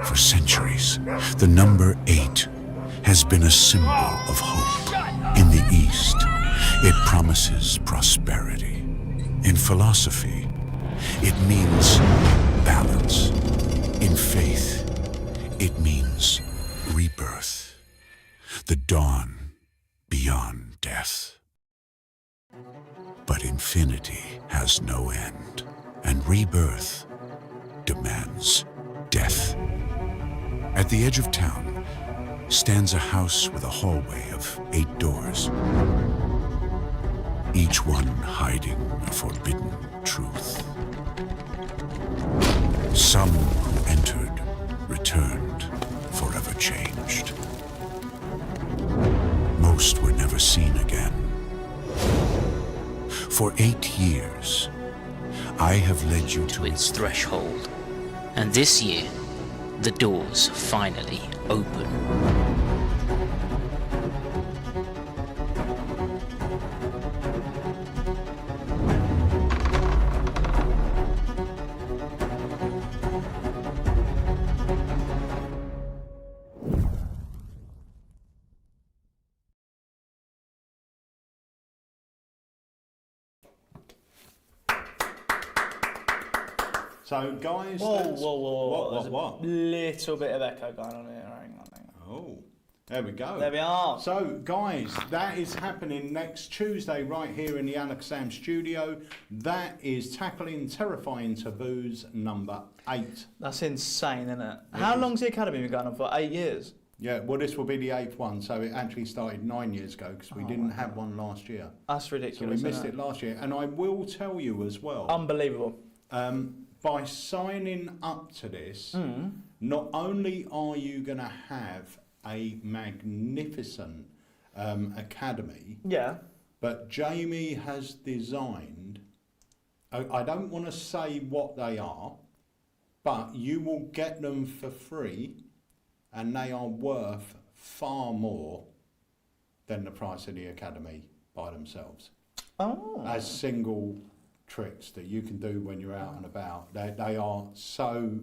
For centuries, the number 8 has been a symbol of hope. In the East, it promises prosperity. In philosophy, it means balance. In faith, it means rebirth. The dawn beyond death. But infinity has no end, and rebirth demands death. At the edge of town stands a house with a hallway of 8 doors, each one hiding a forbidden truth. Some who entered, returned, forever changed. Most were never seen again. For 8 years, I have led you to its threshold, and this year, the doors finally open. So, guys, whoa. What? Little bit of echo going on here. Hang on. Oh, there we go. There we are. So, guys, that is happening next Tuesday right here in the Alakazam studio. that is Tackling Terrifying Taboos number 8. That's insane, isn't it? How long's the Academy been going on for? 8 years? Yeah, well, this will be the 8th one, so it actually started 9 years ago because we didn't have one last year. That's ridiculous. So we missed it last year. And I will tell you as well. Unbelievable. By signing up to this, not only are you going to have a magnificent academy, but Jamie has designed, I don't want to say what they are, but you will get them for free, and they are worth far more than the price of the academy by themselves. Oh. As single tricks that you can do when you're out and about. They are so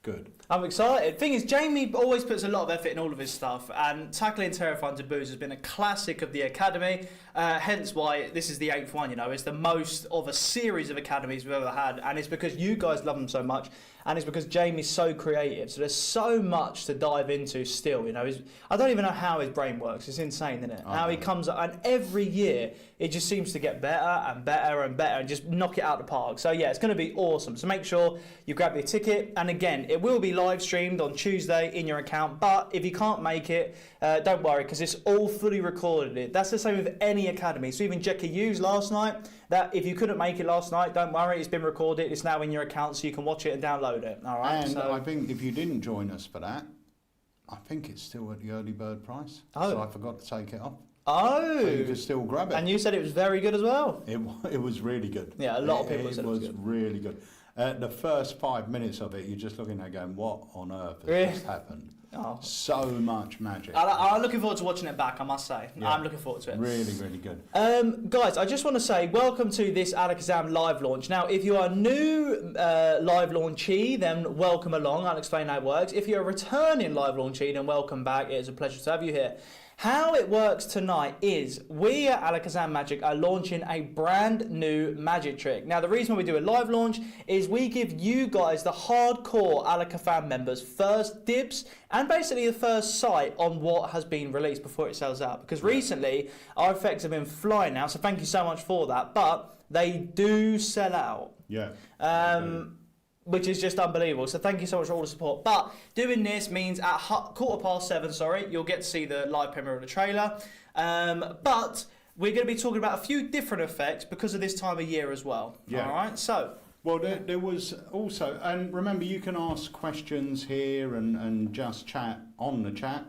good. I'm excited. Thing is, Jamie always puts a lot of effort in all of his stuff, and Tackling Terrifying Taboos has been a classic of the Academy, hence why this is the 8th one, you know. It's the most of a series of academies we've ever had, and it's because you guys love them so much, and it's because Jamie's so creative, so there's so much to dive into still, you know. I don't even know how his brain works. It's insane, isn't it? How he comes up, and every year it just seems to get better and better and better and just knock it out of the park. So yeah, it's going to be awesome. So make sure you grab your ticket, and again, it will be live streamed on Tuesday in your account, but if you can't make it, don't worry, because it's all fully recorded. That's the same with any academy. So even Jekka Hughes last night, that if you couldn't make it last night, don't worry, it's been recorded. It's now in your account, so you can watch it and download it. All right. And so I think if you didn't join us for that, I think it's still at the early bird price. Oh. So I forgot to take it off. Oh. So you can still grab it. And you said it was very good as well. It was really good. Yeah, a lot of people said it was good. Really good. The first 5 minutes of it, you're just looking there going, what on earth has just happened? Oh. So much magic. I'm looking forward to watching it back, I must say. Yeah. I'm looking forward to it. Really, really good. Guys, I just want to say welcome to this Alakazam live launch. Now, if you are new live launchee, then welcome along. I'll explain how it works. If you're a returning live launchee, then welcome back. It is a pleasure to have you here. How it works tonight is we at Alakazam Magic are launching a brand new magic trick. Now, the reason why we do a live launch is we give you guys, the hardcore Alakazam members, first dibs and basically the first sight on what has been released before it sells out. Because recently, our effects have been flying now, so thank you so much for that. But they do sell out. Yeah. Which is just unbelievable. So thank you so much for all the support. But doing this means at 7:15, you'll get to see the live premiere of the trailer. But we're going to be talking about a few different effects because of this time of year as well. Yeah. All right. So. Well, there was also, and remember, you can ask questions here and just chat on the chat.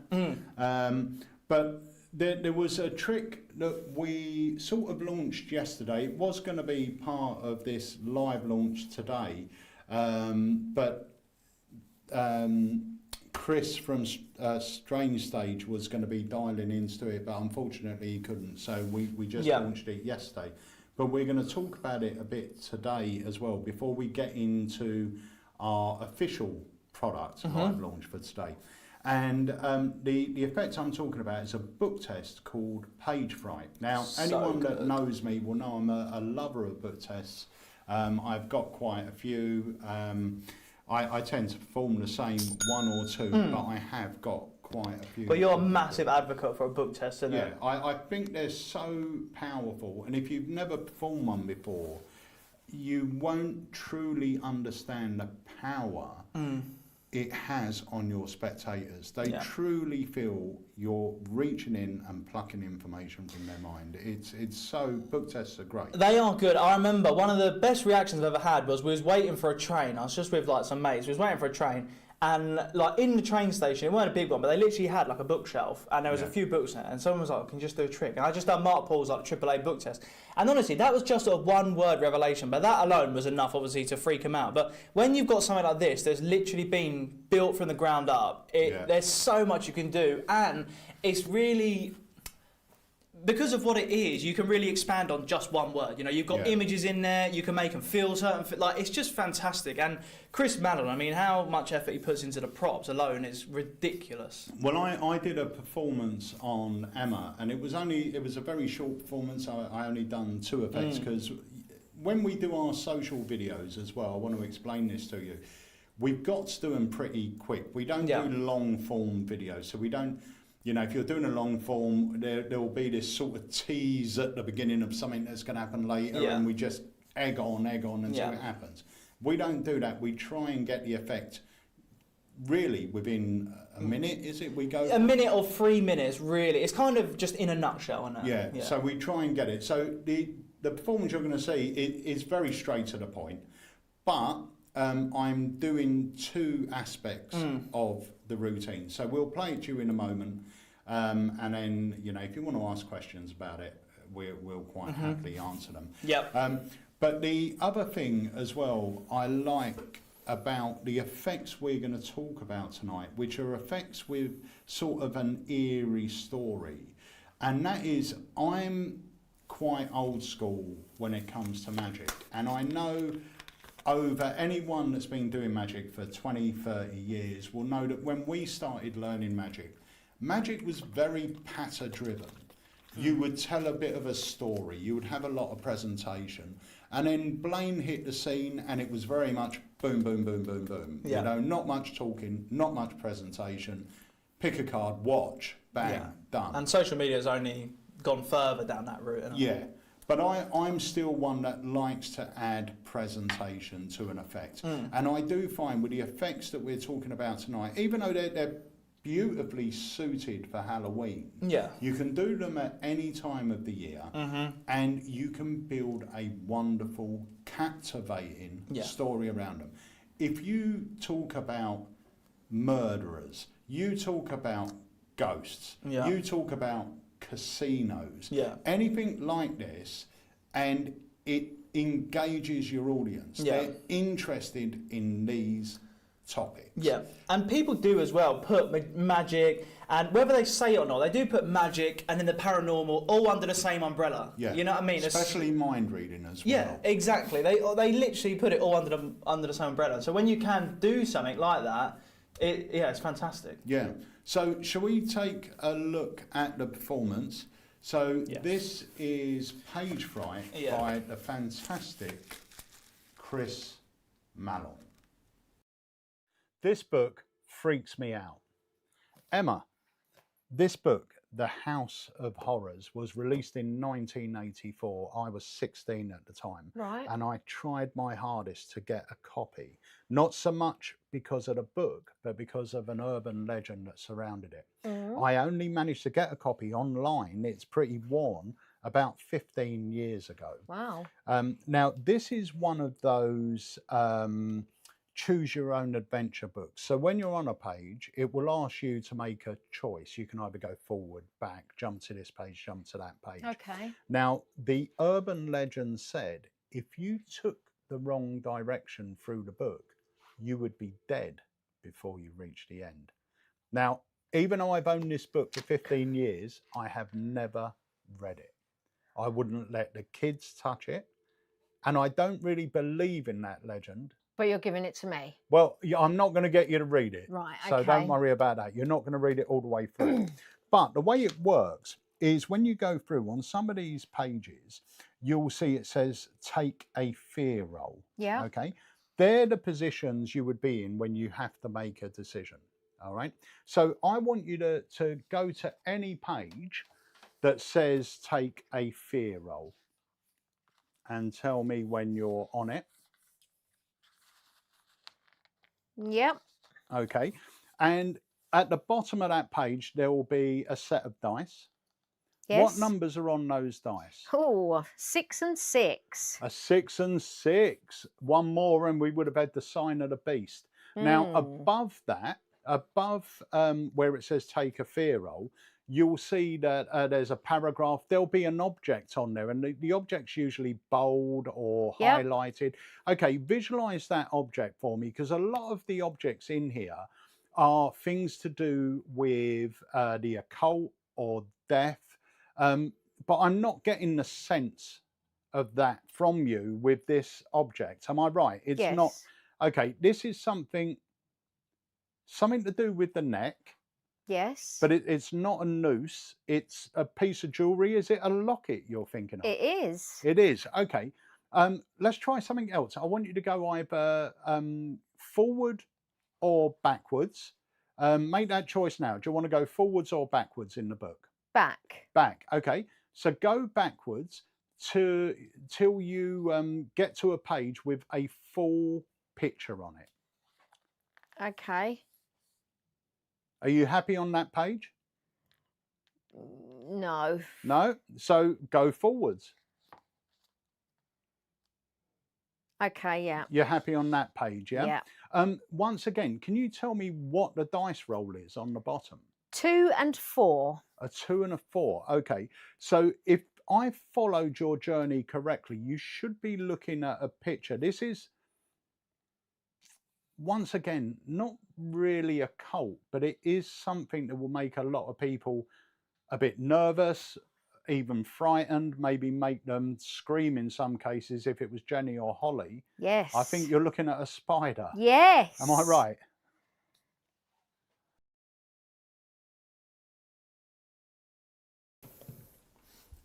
But there was a trick that we sort of launched yesterday. It was going to be part of this live launch today. But Chris from Strange Stage was going to be dialing into it, but unfortunately he couldn't, so we just launched it yesterday. But we're going to talk about it a bit today as well, before we get into our official product that I've launched for today. And the effect I'm talking about is a book test called Page Fright. Now, anyone that knows me will know I'm a lover of book tests. I've got quite a few. I tend to perform the same one or two, but I have got quite a few. But you're a massive advocate for a book test, isn't it? Yeah, I think they're so powerful, and if you've never performed one before, you won't truly understand the power it has on your spectators. They truly feel you're reaching in and plucking information from their mind. It's so, book tests are great. They are good. I remember one of the best reactions I've ever had was we was waiting for a train. I was just with like some mates. We was waiting for a train. And like in the train station, it weren't a big one, but they literally had like a bookshelf, and there was a few books in it. And someone was like, "Can you just do a trick?" And I just done Mark Paul's like AAA book test. And honestly, that was just a one-word revelation, but that alone was enough, obviously, to freak him out. But when you've got something like this, that's literally been built from the ground up. There's so much you can do, and it's really. Because of what it is, you can really expand on just one word. You know, you've got images in there, you can make them feel certain, like, it's just fantastic. And Chris Mallon, I mean, how much effort he puts into the props alone is ridiculous. Well, I did a performance on Emma, and it was a very short performance. I only done 2 effects, because when we do our social videos as well, I want to explain this to you. We've got to do them pretty quick. We don't do long form videos, so we don't. You know, if you're doing a long form, there will be this sort of tease at the beginning of something that's going to happen later, and we just egg on until it happens. We don't do that. We try and get the effect really within a minute, is it? We go a minute or 3 minutes, really. It's kind of just in a nutshell, isn't it? Yeah, so we try and get it. So the performance you're going to see is very straight to the point, but I'm doing 2 aspects of the routine. So we'll play it to you in a moment, and then, you know, if you want to ask questions about it, we'll quite happily answer them. But the other thing as well I like about the effects we're going to talk about tonight, which are effects with sort of an eerie story, and that is, I'm quite old school when it comes to magic, and I know over anyone that's been doing magic for 20, 30 years will know that when we started learning magic, magic was very patter driven. You would tell a bit of a story, you would have a lot of presentation, and then Blaine hit the scene and it was very much boom, boom, boom, boom, boom. You know, not much talking, not much presentation, pick a card, watch, bang, done. And social media has only gone further down that route. But I'm still one that likes to add presentation to an effect. And I do find with the effects that we're talking about tonight, even though they're beautifully suited for Halloween, you can do them at any time of the year, and you can build a wonderful, captivating story around them. If you talk about murderers, you talk about ghosts, you talk about casinos, anything like this, and it engages your audience. They're interested in these topics. And people do as well put magic, and whether they say it or not, they do put magic and then the paranormal all under the same umbrella. You know what I mean? Especially mind reading as well. Exactly. They literally put it all under the same umbrella. So when you can do something like that, it's fantastic. So shall we take a look at the performance? So this is Page Fright by the fantastic Chris Mallon. This book freaks me out. Emma, this book, The House of Horrors, was released in 1984. I was 16 at the time. And I tried my hardest to get a copy. Not so much because of the book, but because of an urban legend that surrounded it. I only managed to get a copy online, it's pretty worn, about 15 years ago. Now, this is one of those choose your own adventure books. So when you're on a page, it will ask you to make a choice. You can either go forward, back, jump to this page, jump to that page. Now, the urban legend said, if you took the wrong direction through the book, you would be dead before you reach the end. Now, even though I've owned this book for 15 years, I have never read it. I wouldn't let the kids touch it. And I don't really believe in that legend, But you're giving it to me. Well, I'm not going to get you to read it. Right, So okay. don't worry about that. You're not going to read it all the way through. But the way it works is when you go through on some of these pages, you'll see it says take a fear roll. Yeah. Okay. They're the positions you would be in when you have to make a decision. All right. So I want you to go to any page that says take a fear roll and tell me when you're on it. Yep. Okay. And at the bottom of that page, there will be a set of dice. Yes. What numbers are on those dice? Oh, 6 and 6. A 6 and 6. One more and we would have had the sign of the beast. Now, above that, where it says take a fear roll, you'll see that there's a paragraph. There'll be an object on there, and the object's usually bold or highlighted. Okay, visualize that object for me, because a lot of the objects in here are things to do with the occult or death. But I'm not getting the sense of that from you with this object. Am I right? It's not. Okay, this is something to do with the neck. Yes. But it's not a noose. It's a piece of jewelry. Is it a locket you're thinking of? It is. It is. Okay. Let's try something else. I want you to go either forward or backwards. Make that choice now. Do you want to go forwards or backwards in the book? Back. Back. Okay. So go backwards till you get to a page with a full picture on it. Okay. Are you happy on that page? No. No? So go forwards. Okay, yeah. You're happy on that page, yeah? Yeah. Once again, can you tell me what the dice roll is on the bottom? 2 and 4. A 2 and a 4. Okay. So if I followed your journey correctly, you should be looking at a picture. This is, once again, not really a cult, but it is something that will make a lot of people a bit nervous, even frightened, maybe make them scream in some cases if it was Jenny or Holly. Yes. I think you're looking at a spider. Yes. Am I right?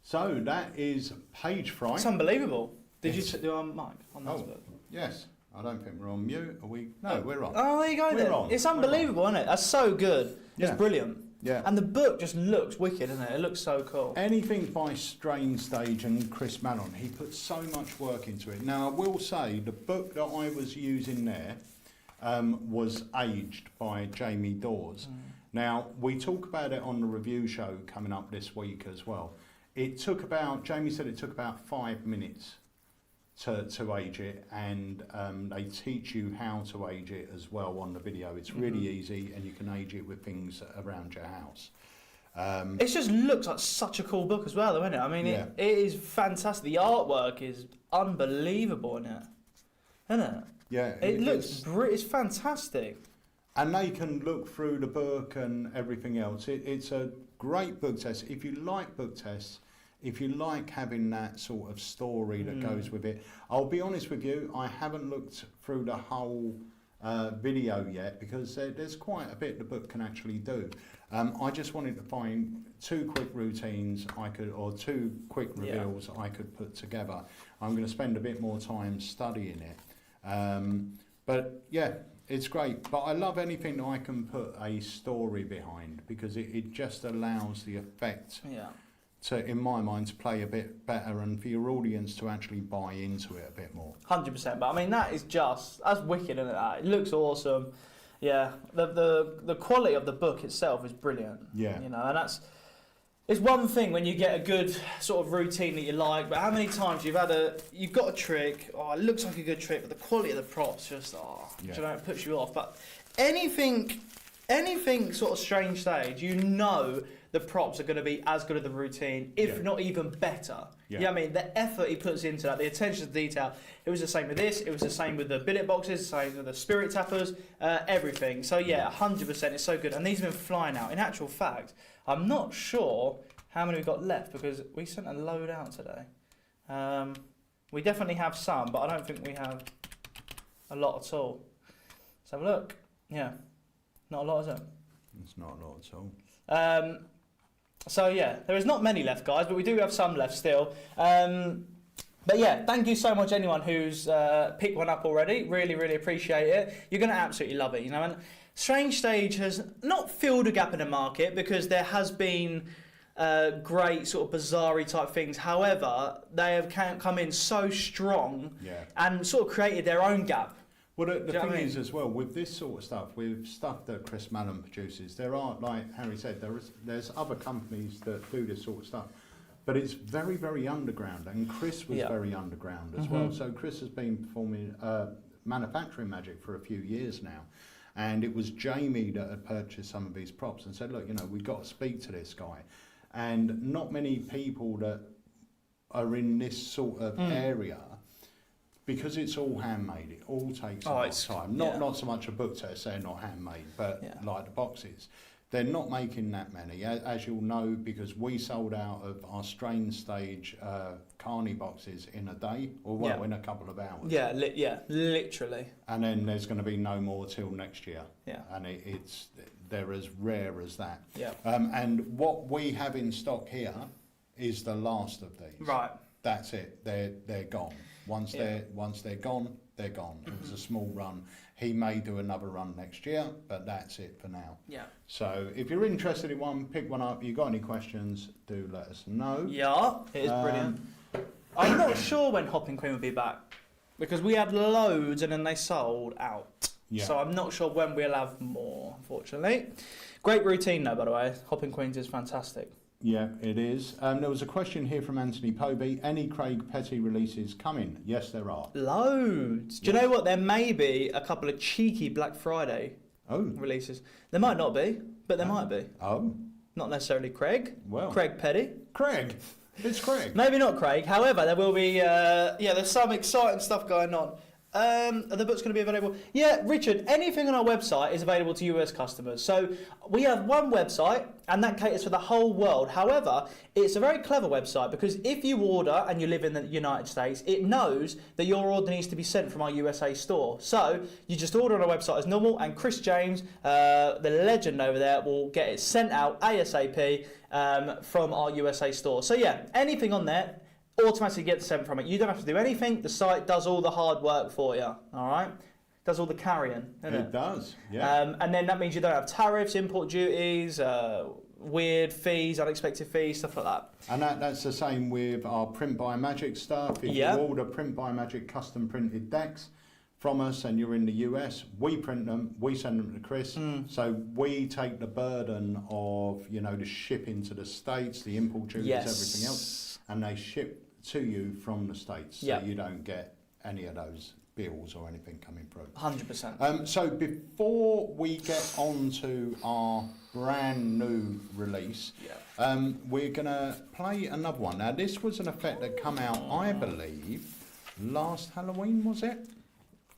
So that is page fright. It's unbelievable. Did you do our mic on this book? Yes. I don't think we're on mute. Are we? No, we're on. Oh, there you go then. It's unbelievable, isn't it? That's so good. Yeah. It's brilliant. Yeah. And the book just looks wicked, doesn't it? It looks so cool. Anything by Strange Stage and Chris Mallon, he put so much work into it. Now, I will say the book that I was using there was Aged by Jamie Dawes. Now, we talk about it on the review show coming up this week as well. It took about, Jamie said it took about 5 minutes to age it, and they teach you how to age it as well on the video. It's really easy, and you can age it with things around your house. It just looks like such a cool book as well, though, isn't it? I mean, it is fantastic. The artwork is unbelievable in it, isn't it? Yeah, it looks it's fantastic. And they can look through the book and everything else. It's a great book test. If you like book tests, if you like having that sort of story that goes with it, I'll be honest with you, I haven't looked through the whole video yet, because there's quite a bit the book can actually do. I just wanted to find 2 quick routines or 2 quick reveals I could put together. I'm going to spend a bit more time studying it. But yeah, it's great. But I love anything that I can put a story behind, because it just allows the effect to, in my mind, to play a bit better, and for your audience to actually buy into it a bit more. 100%. But I mean, that's wicked, isn't it? It looks awesome. Yeah, the quality of the book itself is brilliant. Yeah. You know, and it's one thing when you get a good sort of routine that you like, but how many times you've got a trick, it looks like a good trick, but the quality of the props just, do you know, it puts you off. But anything sort of Strange Stage, you know the props are going to be as good as the routine, if not even better. Yeah. You know what I mean? The effort he puts into that, the attention to detail, it was the same with this, it was the same with the billet boxes, the same with the spirit tappers, everything. So yeah, 100%, it's so good. And these have been flying out. In actual fact, I'm not sure how many we've got left, because we sent a load out today. We definitely have some, but I don't think we have a lot at all. Let's have a look. Yeah, not a lot, is it? It's not a lot at all. So yeah, there is not many left, guys, but we do have some left still. But yeah, thank you so much anyone who's picked one up already. Really, really appreciate it. You're going to absolutely love it, you know. And Strange Stage has not filled a gap in the market because there has been great sort of bizarre-y type things. However, they have come in so strong and sort of created their own gap. Well, the thing is as well, with this sort of stuff, with stuff that Chris Mallon produces, there are, like Harry said, there's other companies that do this sort of stuff. But it's very, very underground, and Chris was very underground as well. So Chris has been performing manufacturing magic for a few years now, and it was Jamie that had purchased some of his props and said, look, you know, we've got to speak to this guy. And not many people that are in this sort of area, because it's all handmade, it all takes a lot of time. Not so much a book test, they're not handmade, but like the boxes. They're not making that many, as you'll know, because we sold out of our Strange Stage Carney boxes in a day, or in a couple of hours. Yeah, literally. And then there's going to be no more till next year. Yeah. And they're as rare as that. Yeah. And what we have in stock here is the last of these. Right. That's it. They're gone. Once they're gone, they're gone. It was a small run. He may do another run next year, but that's it for now. Yeah. So if you're interested in one, pick one up. You got any questions, do let us know. Yeah, it is brilliant. I'm not sure when Hopping Queen will be back, because we had loads and then they sold out. Yeah. So I'm not sure when we'll have more, unfortunately. Great routine though, by the way. Hopping Queens is fantastic. Yeah, it is. There was a question here from Anthony Poby. Any Craig Petty releases coming? Yes, there are. Loads. Do you know what? There may be a couple of cheeky Black Friday releases. There might not be, but there might be. Oh. Not necessarily Craig. Well. Craig Petty. Craig. It's Craig. Maybe not Craig. However, there will be, there's some exciting stuff going on. Are the books going to be available? Yeah, Richard, anything on our website is available to US customers. So we have one website and that caters for the whole world. However, it's a very clever website because if you order and you live in the United States, it knows that your order needs to be sent from our USA store. So you just order on our website as normal and Chris James, the legend over there, will get it sent out ASAP from our USA store. So yeah, anything on there, automatically get sent from it. You don't have to do anything. The site does all the hard work for you. All right, does all the carrying. It does. Yeah. And then that means you don't have tariffs, import duties, weird fees, unexpected fees, stuff like that. And that's the same with our Print by Magic stuff. If you order Print by Magic custom printed decks from us and you're in the US, we print them, we send them to Chris. So we take the burden of, the shipping to the States, the import duties, everything else, and they ship to you from the States, so you don't get any of those bills or anything coming through. 100%. So before we get on to our brand new release, we're going to play another one. Now this was an effect that came out, I believe, last Halloween, was it?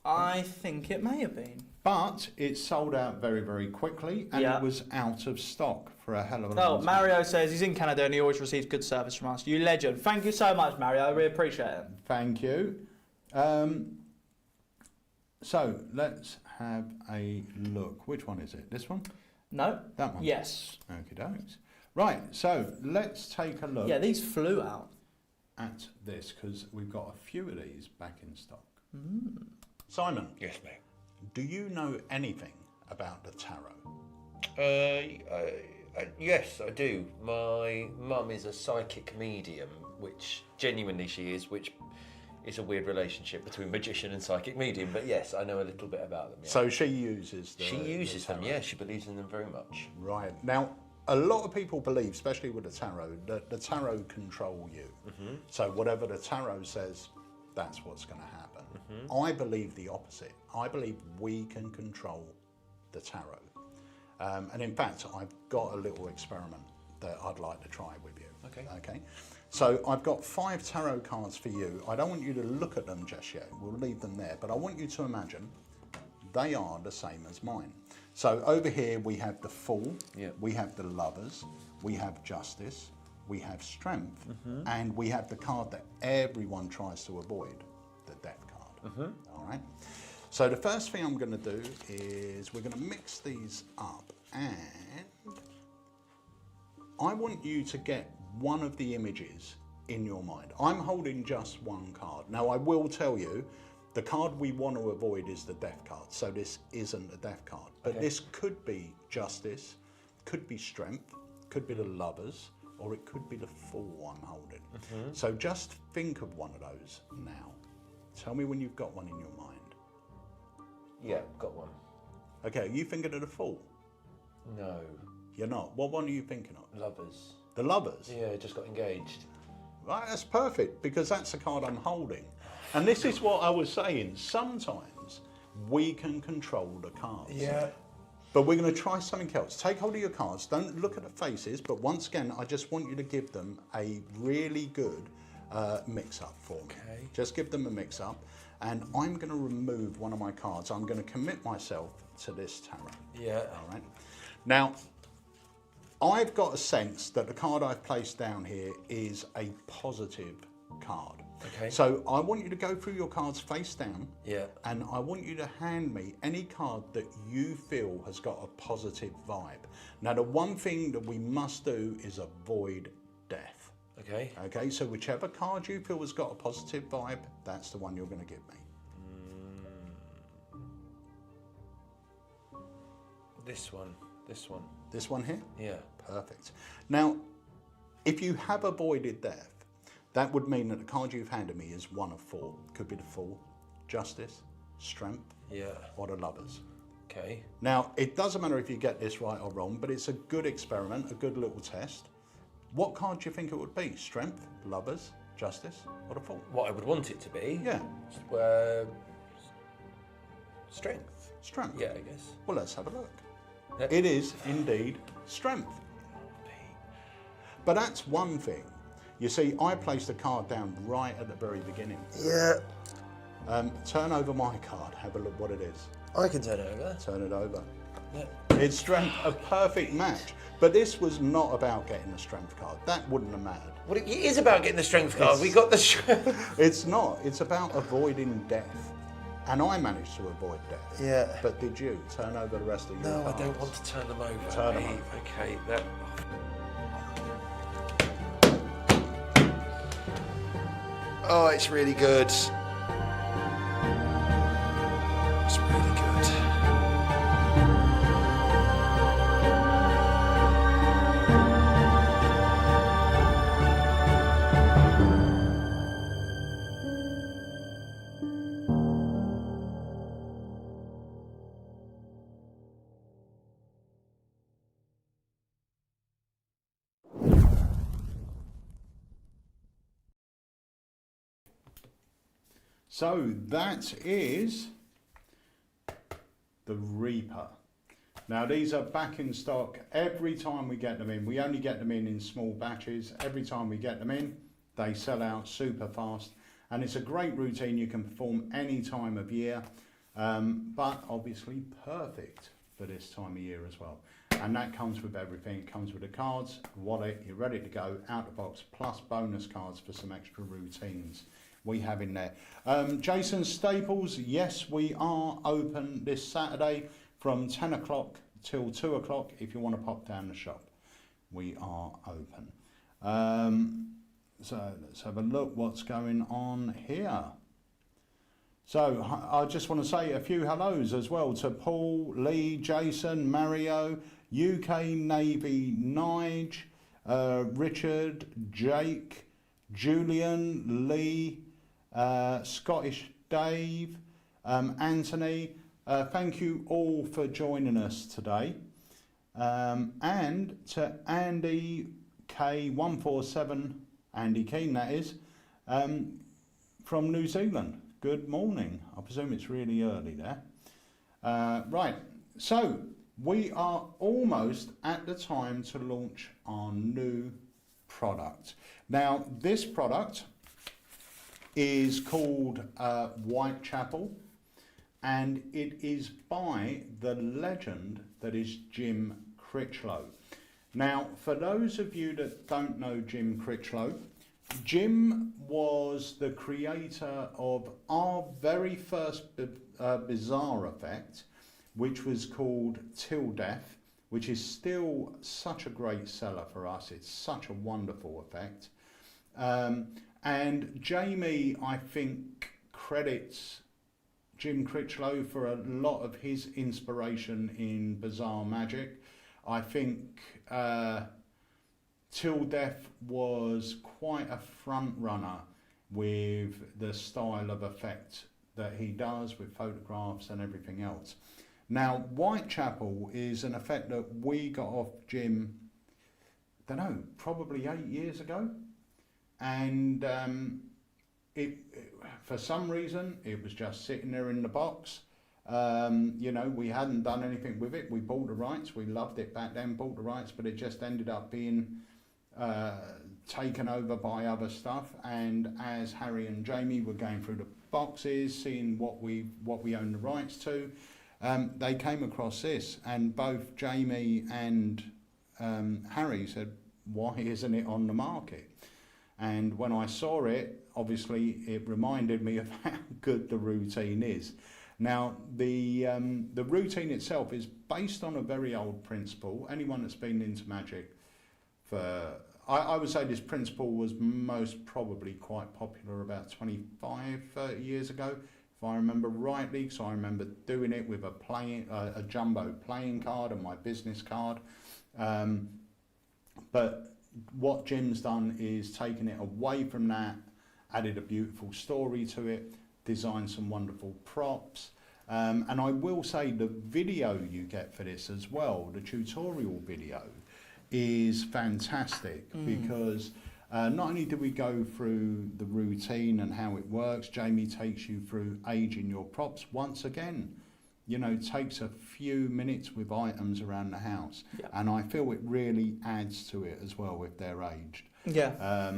I think it may have been. But it sold out very, very quickly, and it was out of stock for a hell of a long time. Mario says he's in Canada and he always receives good service from us. You legend. Thank you so much, Mario. I really appreciate it. Thank you. So let's have a look. Which one is it? This one? No. That one? Yes. Okie dokes. Right, so let's take a look. Yeah, these flew out. At this, because we've got a few of these back in stock. Simon. Yes, mate. Do you know anything about the tarot? Yes, I do. My mum is a psychic medium, which genuinely she is, which is a weird relationship between magician and psychic medium. But yes, I know a little bit about them. Yeah. So she uses them. She uses them, yeah. She believes in them very much. Right. Now, a lot of people believe, especially with the tarot, that the tarot control you. So whatever the tarot says, that's what's going to happen. I believe the opposite. I believe we can control the tarot. And in fact, I've got a little experiment that I'd like to try with you. Okay. So I've got 5 tarot cards for you. I don't want you to look at them just yet. We'll leave them there. But I want you to imagine they are the same as mine. So over here we have the Fool, we have the Lovers, we have Justice, we have Strength, and we have the card that everyone tries to avoid, the Death card. All right. So the first thing I'm going to do is we're going to mix these up, and I want you to get one of the images in your mind. I'm holding just one card. Now I will tell you, the card we want to avoid is the death card. So this isn't a death card, but this could be justice, could be strength, could be the lovers, or it could be the fool I'm holding. So just think of one of those now. Tell me when you've got one in your mind. Yeah, got one. Okay, are you thinking of the fool? No. You're not. What one are you thinking of? Lovers. The lovers? Yeah, just got engaged. Right, that's perfect, because that's the card I'm holding. And this is what I was saying. Sometimes we can control the cards. Yeah. But we're going to try something else. Take hold of your cards. Don't look at the faces, but once again, I just want you to give them a really good mix-up for me. Okay. Just give them a mix-up. And I'm going to remove one of my cards. I'm going to commit myself to this tarot. Yeah. All right. Now, I've got a sense that the card I've placed down here is a positive card. Okay. So I want you to go through your cards face down. Yeah. And I want you to hand me any card that you feel has got a positive vibe. Now, the one thing that we must do is avoid death. Okay. Okay, so whichever card you feel has got a positive vibe, that's the one you're going to give me. This one. This one. This one here? Yeah. Perfect. Now, if you have avoided death, that would mean that the card you've handed me is one of four. Could be the Fool, Justice, Strength, or the Lovers. Okay. Now, it doesn't matter if you get this right or wrong, but it's a good experiment, a good little test. What card do you think it would be? Strength, Lovers, Justice, or the Fool? What I would want it to be? Yeah. Strength. Strength? Yeah, I guess. Well, let's have a look. Yep. It is indeed Strength. But that's one thing. You see, I placed a card down right at the very beginning. Yeah. Turn over my card, have a look what it is. I can turn it over. Turn it over. Yeah. It's Strength, a perfect match. But this was not about getting a Strength card. That wouldn't have mattered. Well, it is about getting the strength card. We got the strength. It's not. It's about avoiding death. And I managed to avoid death. Yeah. But did you? Turn over the rest of your No, cards. I don't want to turn them over. Turn them over. Okay, that... Oh, it's really good. It's really good. So that is the Reaper. Now these are back in stock every time we get them in. We only get them in small batches. Every time we get them in, they sell out super fast. And it's a great routine you can perform any time of year, but obviously perfect for this time of year as well. And that comes with everything. It comes with the cards, wallet, you're ready to go, out the box, plus bonus cards for some extra routines we have in there. Jason Staples, yes, we are open this Saturday from 10 o'clock till 2 o'clock if you want to pop down the shop. We are open. So let's have a look what's going on here. So I just want to say a few hellos as well to Paul, Lee, Jason, Mario, UK Navy, Nige, Richard, Jake, Julian, Lee, Scottish Dave, Anthony. Thank you all for joining us today. And to Andy K147, Andy Keane that is, from New Zealand. Good morning. I presume it's really early there. Right, so we are almost at the time to launch our new product. Now this product is called Whitechapel, and it is by the legend that is Jim Critchlow. Now, for those of you that don't know Jim Critchlow, Jim was the creator of our very first bizarre effect, which was called Till Death, which is still such a great seller for us. It's such a wonderful effect. And Jamie, I think, credits Jim Critchlow for a lot of his inspiration in bizarre magic. I think Till Death was quite a front runner with the style of effect that he does with photographs and everything else. Now, Whitechapel is an effect that we got off Jim, don't know, probably 8 years ago. And for some reason, it was just sitting there in the box. You know, we hadn't done anything with it. We bought the rights. We loved it back then, bought the rights, but it just ended up being taken over by other stuff. And as Harry and Jamie were going through the boxes, seeing what we own the rights to, they came across this, and both Jamie and Harry said, "Why isn't it on the market?" And when I saw it, obviously it reminded me of how good the routine is. Now, the routine itself is based on a very old principle. Anyone that's been into magic I would say this principle was most probably quite popular about 25, 30 years ago, if I remember rightly, because I remember doing it with a jumbo playing card and my business card. But what Jim's done is taken it away from that, added a beautiful story to it, designed some wonderful props. And I will say the video you get for this as well, the tutorial video, is fantastic because not only do we go through the routine and how it works, Jamie takes you through aging your props once again. You know, takes a few minutes with items around the house. Yeah. And I feel it really adds to it as well if they're aged. Yeah.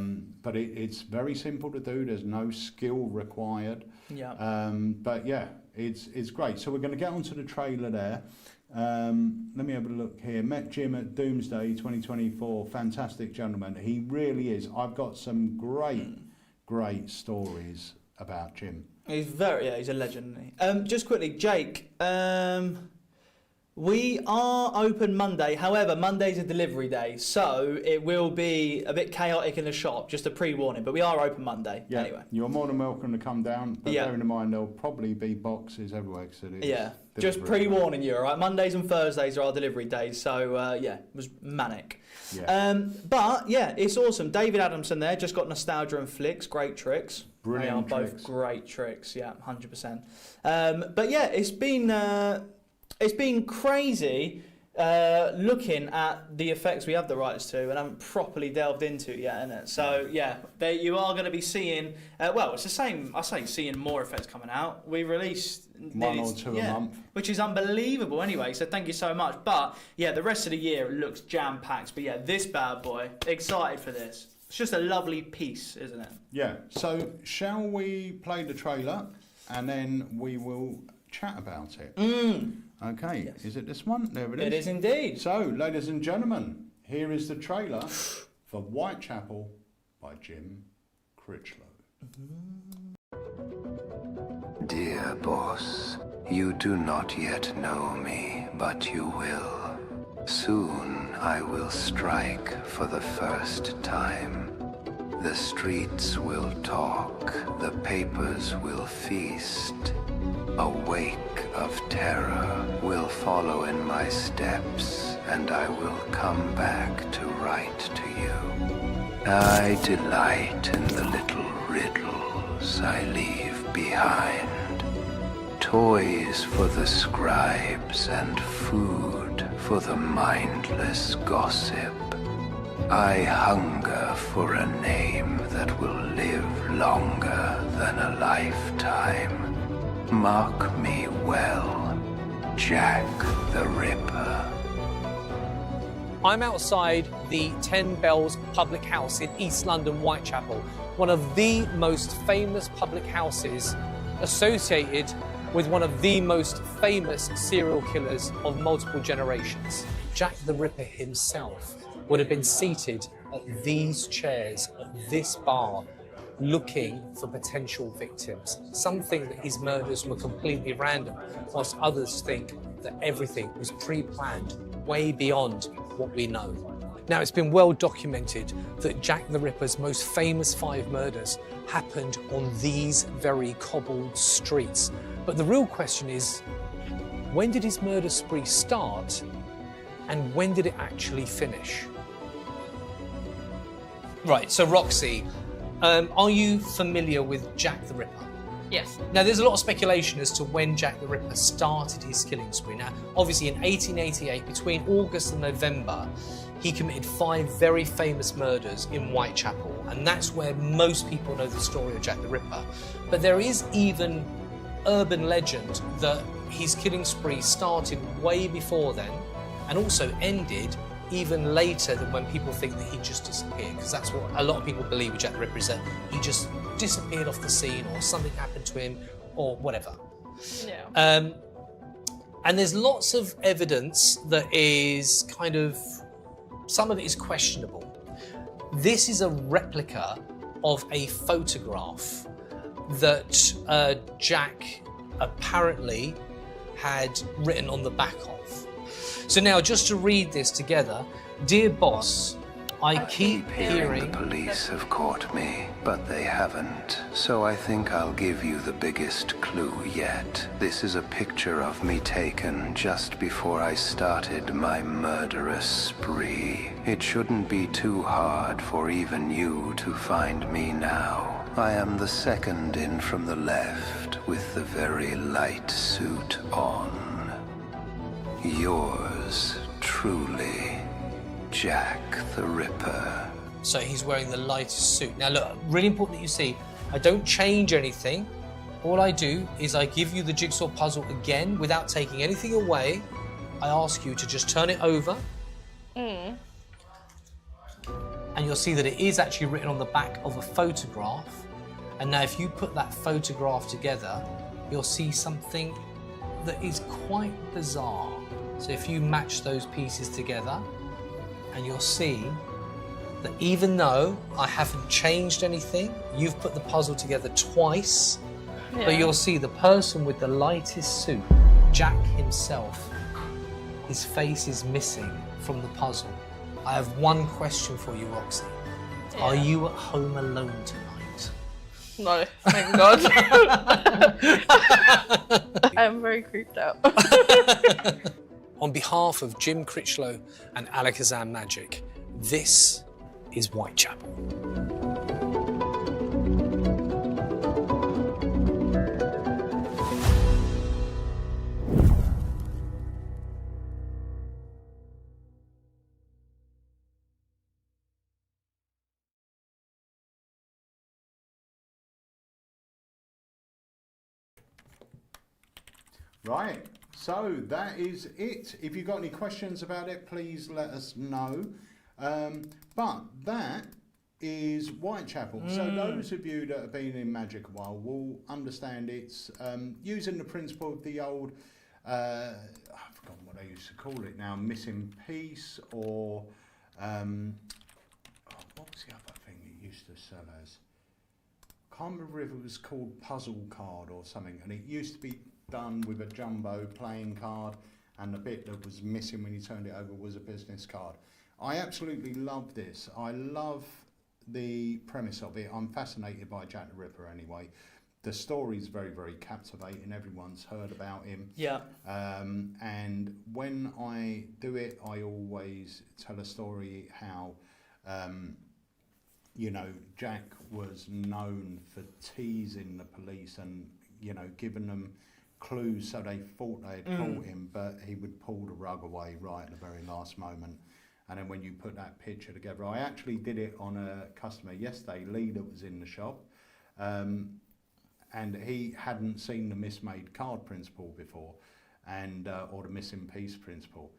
But it's very simple to do. There's no skill required. Yeah. But yeah, it's great. So we're going to get onto the trailer there. Let me have a look here. Met Jim at Doomsday 2024. Fantastic gentleman. He really is. I've got some great stories about Jim. He's a legend. Isn't he? Just quickly, Jake. We are open Monday. However, Monday's a delivery day, so it will be a bit chaotic in the shop. Just a pre-warning, but we are open Monday. Yeah, anyway. You're more than welcome to come down. But bearing in mind, there'll probably be boxes everywhere. Just pre-warning you. All right, Mondays and Thursdays are our delivery days, so it was manic. Yeah. But yeah, it's awesome. David Adamson there just got Nostalgia and Flicks. Great tricks. Brilliant. They are both great tricks. Yeah, 100%. But yeah, it's been crazy looking at the effects we have the rights to and haven't properly delved into it yet, innit? So yeah, you are going to be seeing. It's the same. I say seeing more effects coming out. We released one or two a month, which is unbelievable. Anyway, so thank you so much. But yeah, the rest of the year looks jam packed. But yeah, this bad boy, excited for this. It's just a lovely piece, isn't it? Yeah. So shall we play the trailer and then we will chat about it? Okay, yes. Is it this one? There it is. It is indeed. So, ladies and gentlemen, here is the trailer for Whitechapel by Jim Critchlow. Dear boss, you do not yet know me, but you will. Soon I will strike for the first time. The streets will talk, the papers will feast. A wake of terror will follow in my steps, and I will come back to write to you. I delight in the little riddles I leave behind. Toys for the scribes and food for the mindless gossip. I hunger for a name that will live longer than a lifetime. Mark me well, Jack the Ripper. I'm outside the 10 Bells Public House in East London, Whitechapel, one of the most famous public houses associated with one of the most famous serial killers of multiple generations. Jack the Ripper himself would have been seated at these chairs, at this bar, looking for potential victims. Some think that his murders were completely random, whilst others think that everything was pre-planned, way beyond what we know. Now, it's been well documented that Jack the Ripper's most famous 5 murders happened on these very cobbled streets. But the real question is, when did his murder spree start, and when did it actually finish? Right, so Roxy, are you familiar with Jack the Ripper? Yes. Now, there's a lot of speculation as to when Jack the Ripper started his killing spree. Now, obviously, in 1888, between August and November, he committed 5 very famous murders in Whitechapel, and that's where most people know the story of Jack the Ripper. But there is even urban legend that his killing spree started way before then, and also ended even later than when people think that he just disappeared, because that's what a lot of people believe with Jack the Ripper, is that he just disappeared off the scene, or something happened to him, or whatever. Yeah. And there's lots of evidence that is kind of, some of it is questionable. This is a replica of a photograph that Jack apparently had written on the back of. So now, just to read this together, dear boss, I keep hearing... The police have caught me, but they haven't. So I think I'll give you the biggest clue yet. This is a picture of me taken just before I started my murderous spree. It shouldn't be too hard for even you to find me now. I am the second in from the left with the very light suit on. Yours truly, Jack the Ripper. So he's wearing the lightest suit. Now look, really important that you see, I don't change anything. All I do is I give you the jigsaw puzzle again without taking anything away. I ask you to just turn it over. And you'll see that it is actually written on the back of a photograph. And now if you put that photograph together, you'll see something that is quite bizarre. So if you match those pieces together, and you'll see that even though I haven't changed anything, you've put the puzzle together twice, but you'll see the person with the lightest suit, Jack himself, his face is missing from the puzzle. I have one question for you, Roxy. Yeah. Are you at home alone tonight? No, thank God. I'm very creeped out. On behalf of Jim Critchlow and Alakazam Magic, this is Whitechapel. Right, so that is it. If you've got any questions about it, please let us know. But that is Whitechapel. So those of you that have been in Magic a while will understand it's using the principle of the old, I've forgotten what they used to call it now, missing piece, or what was the other thing it used to sell as? I can't remember if it was called puzzle card or something, and it used to be done with a jumbo playing card, and the bit that was missing when you turned it over was a business card. I absolutely love this. I love the premise of it. I'm fascinated by Jack the Ripper anyway. The story's very, very captivating. Everyone's heard about him. Yeah. And when I do it, I always tell a story how, you know, Jack was known for teasing the police and, you know, giving them clues so they thought they had caught him, but he would pull the rug away right at the very last moment. And then when you put that picture together, I actually did it on a customer yesterday, Lee, that was in the shop, and he hadn't seen the mismade card principle before, and or the missing piece principle,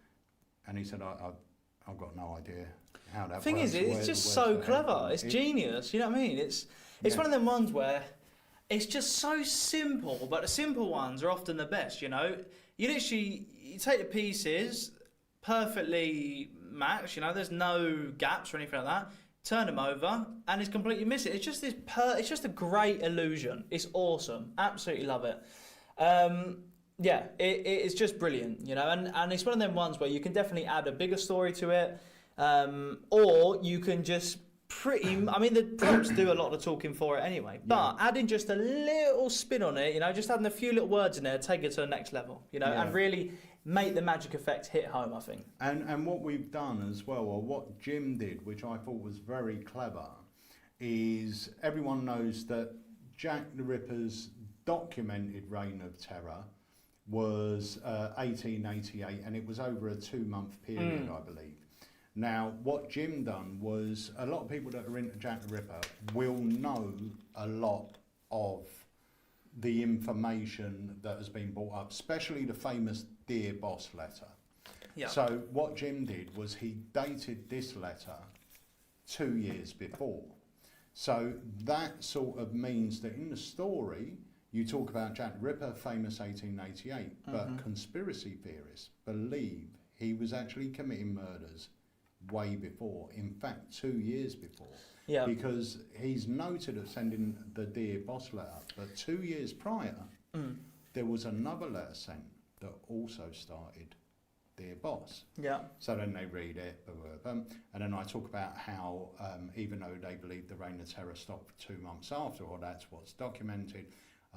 and he said, I've got no idea how that works. The thing is, it's just so clever. It's genius. You know what I mean? It's one of them ones where it's just so simple, but the simple ones are often the best. You know, you take the pieces, perfectly matched. You know, there's no gaps or anything like that. Turn them over, and it's completely missing. It's just it's just a great illusion. It's awesome. Absolutely love it. Yeah, it's just brilliant, you know, and it's one of them ones where you can definitely add a bigger story to it, or you can just I mean, the prompts do a lot of the talking for it anyway, but adding just a little spin on it, you know, just adding a few little words in there, take it to the next level, you know, and really make the magic effect hit home, I think. And what we've done as well, or what Jim did, which I thought was very clever, is everyone knows that Jack the Ripper's documented reign of terror was 1888, and it was over a 2-month period, I believe. Now, what Jim done was, a lot of people that are into Jack the Ripper will know a lot of the information that has been brought up, especially the famous Dear Boss letter. Yeah. So what Jim did was he dated this letter 2 years before. So that sort of means that in the story, you talk about Jack the Ripper, famous 1888, but conspiracy theorists believe he was actually committing murders way before, in fact 2 years before, because he's noted of sending the Dear Boss letter, but 2 years prior there was another letter sent that also started Dear Boss. Yeah. So then they read it, and then I talk about how even though they believe the reign of terror stopped 2 months after, or that's what's documented,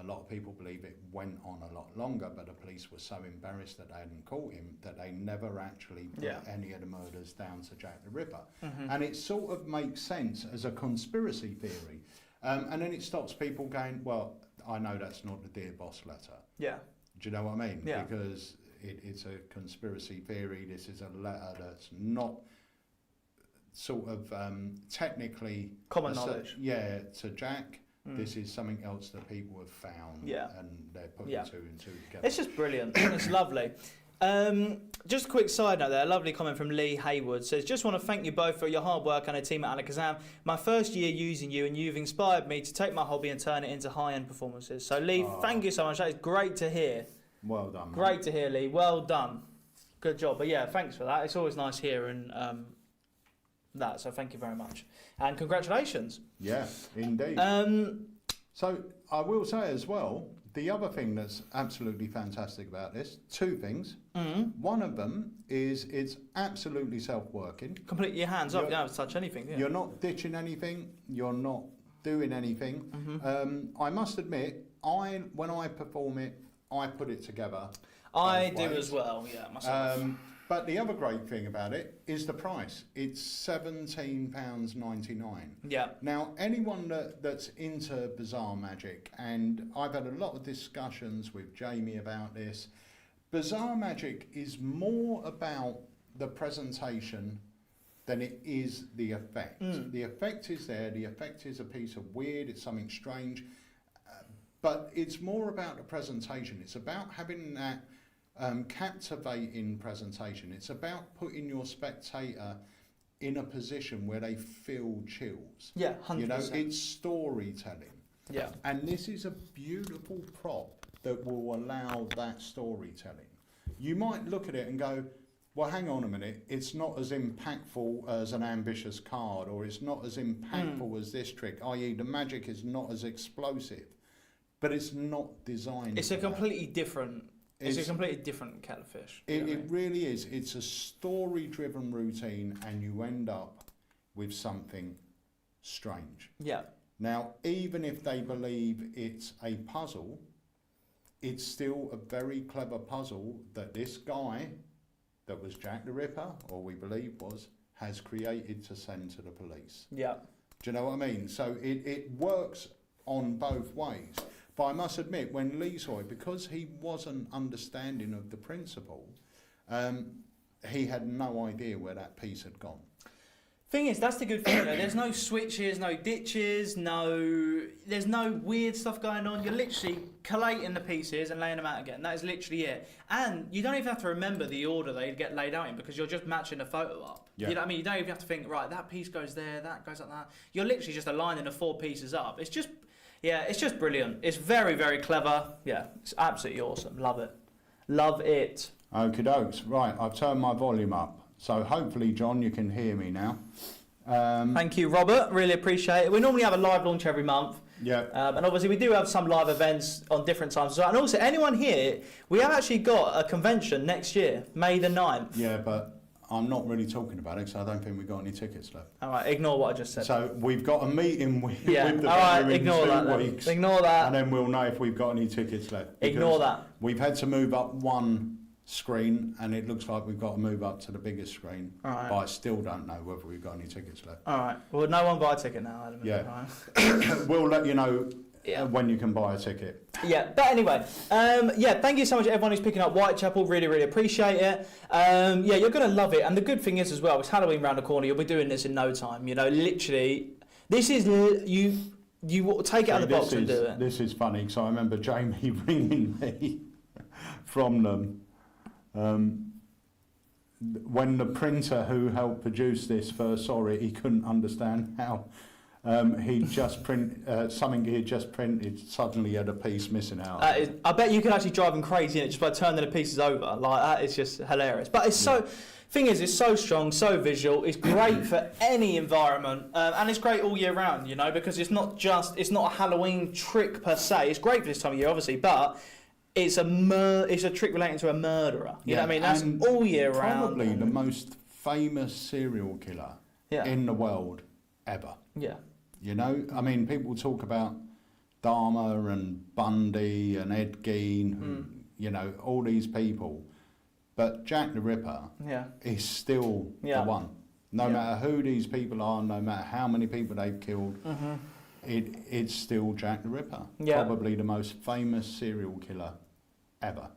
a lot of people believe it went on a lot longer, but the police were so embarrassed that they hadn't caught him that they never actually put any of the murders down to Jack the Ripper. And it sort of makes sense as a conspiracy theory. And then it stops people going, well, I know that's not the Dear Boss letter. Yeah. Do you know what I mean? Yeah. Because it's a conspiracy theory. This is a letter that's not sort of technically... common knowledge. Yeah, to Jack. This is something else that people have found, and they're putting two and two together. It's just brilliant. It's lovely. Just a quick side note there, a lovely comment from Lee Haywood says, just want to thank you both for your hard work and a team at Alakazam. My first year using you, and you've inspired me to take my hobby and turn it into high-end performances. So Lee, thank you so much. That is great to hear. Well done. Great to hear, Lee. Well done. Good job. But yeah, thanks for that. It's always nice hearing that, so thank you very much. And congratulations. Yeah, indeed. So I will say as well, the other thing that's absolutely fantastic about this, two things. One of them is it's absolutely self-working. Completely your hands up, you don't have to touch anything. Yeah. You're not ditching anything, you're not doing anything. I must admit, when I perform it, I put it together. I do as well, yeah, myself. But the other great thing about it is the price. It's £17.99. Yeah. Now, anyone that's into Bizarre Magic, and I've had a lot of discussions with Jamie about this, Bizarre Magic is more about the presentation than it is the effect. The effect is there. The effect is a piece of weird. It's something strange. But it's more about the presentation. It's about having that captivating presentation. It's about putting your spectator in a position where they feel chills. Yeah, 100%. You know, it's storytelling. Yeah. And this is a beautiful prop that will allow that storytelling. You might look at it and go, well, hang on a minute, it's not as impactful as an ambitious card, or it's not as impactful as this trick, i.e. the magic is not as explosive, but it's not designed It's a completely different... It's a completely different kettle of fish. It really is. It's a story-driven routine, and you end up with something strange. Yeah. Now, even if they believe it's a puzzle, it's still a very clever puzzle that this guy, that was Jack the Ripper, or we believe was, has created to send to the police. Yeah. Do you know what I mean? So it works on both ways. But I must admit, when Lee saw it, because he wasn't understanding of the principle, he had no idea where that piece had gone. Thing is, that's the good thing. There's no switches, no ditches, there's no weird stuff going on. You're literally collating the pieces and laying them out again. That is literally it. And you don't even have to remember the order they get laid out in, because you're just matching the photo up. Yeah. You know what I mean? You don't even have to think, right, that piece goes there, that goes like that. You're literally just aligning the 4 pieces up. It's just... Yeah, it's just brilliant. It's very, very clever. Yeah, it's absolutely awesome. Love it. Love it. Okie dokes. Right, I've turned my volume up. So hopefully, John, you can hear me now. Thank you, Robert. Really appreciate it. We normally have a live launch every month. Yeah. And obviously we do have some live events on different times as well. And also, anyone here, we have actually got a convention next year, May the 9th. Yeah, but I'm not really talking about it, so I don't think we've got any tickets left. All right, ignore what I just said. So we've got a meeting with the all right, vendor in ignore 2 that then. weeks. Ignore that. And then we'll know if we've got any tickets left. Ignore that. We've had to move up one screen, and it looks like we've got to move up to the biggest screen. All right. But I still don't know whether we've got any tickets left. All right. Well, no one buy a ticket now, Adam. Yeah. All right. We'll let you know Yeah. when you can buy a ticket. Yeah, but anyway, thank you so much everyone who's picking up Whitechapel, really, really appreciate it. You're going to love it, and the good thing is as well, it's Halloween round the corner, you'll be doing this in no time, you know, literally, this is, you take it out of the box and do it. This is funny, because I remember Jamie ringing me from them, when the printer who helped produce this first saw it, he couldn't understand how he'd just something he had just printed suddenly had a piece missing out. I bet you can actually drive him crazy in it just by turning the pieces over. Like that is just hilarious. But it's thing is, it's so strong, so visual. It's great for any environment, and it's great all year round. You know, because it's not a Halloween trick per se. It's great for this time of year, obviously, but it's a trick relating to a murderer. You know what I mean? That's all year round. Probably the most famous serial killer in the world ever. Yeah. You know, I mean, people talk about Dahmer and Bundy and Ed Gein, you know, all these people. But Jack the Ripper is still the one. No matter who these people are, no matter how many people they've killed, it's still Jack the Ripper. Yeah. Probably the most famous serial killer ever.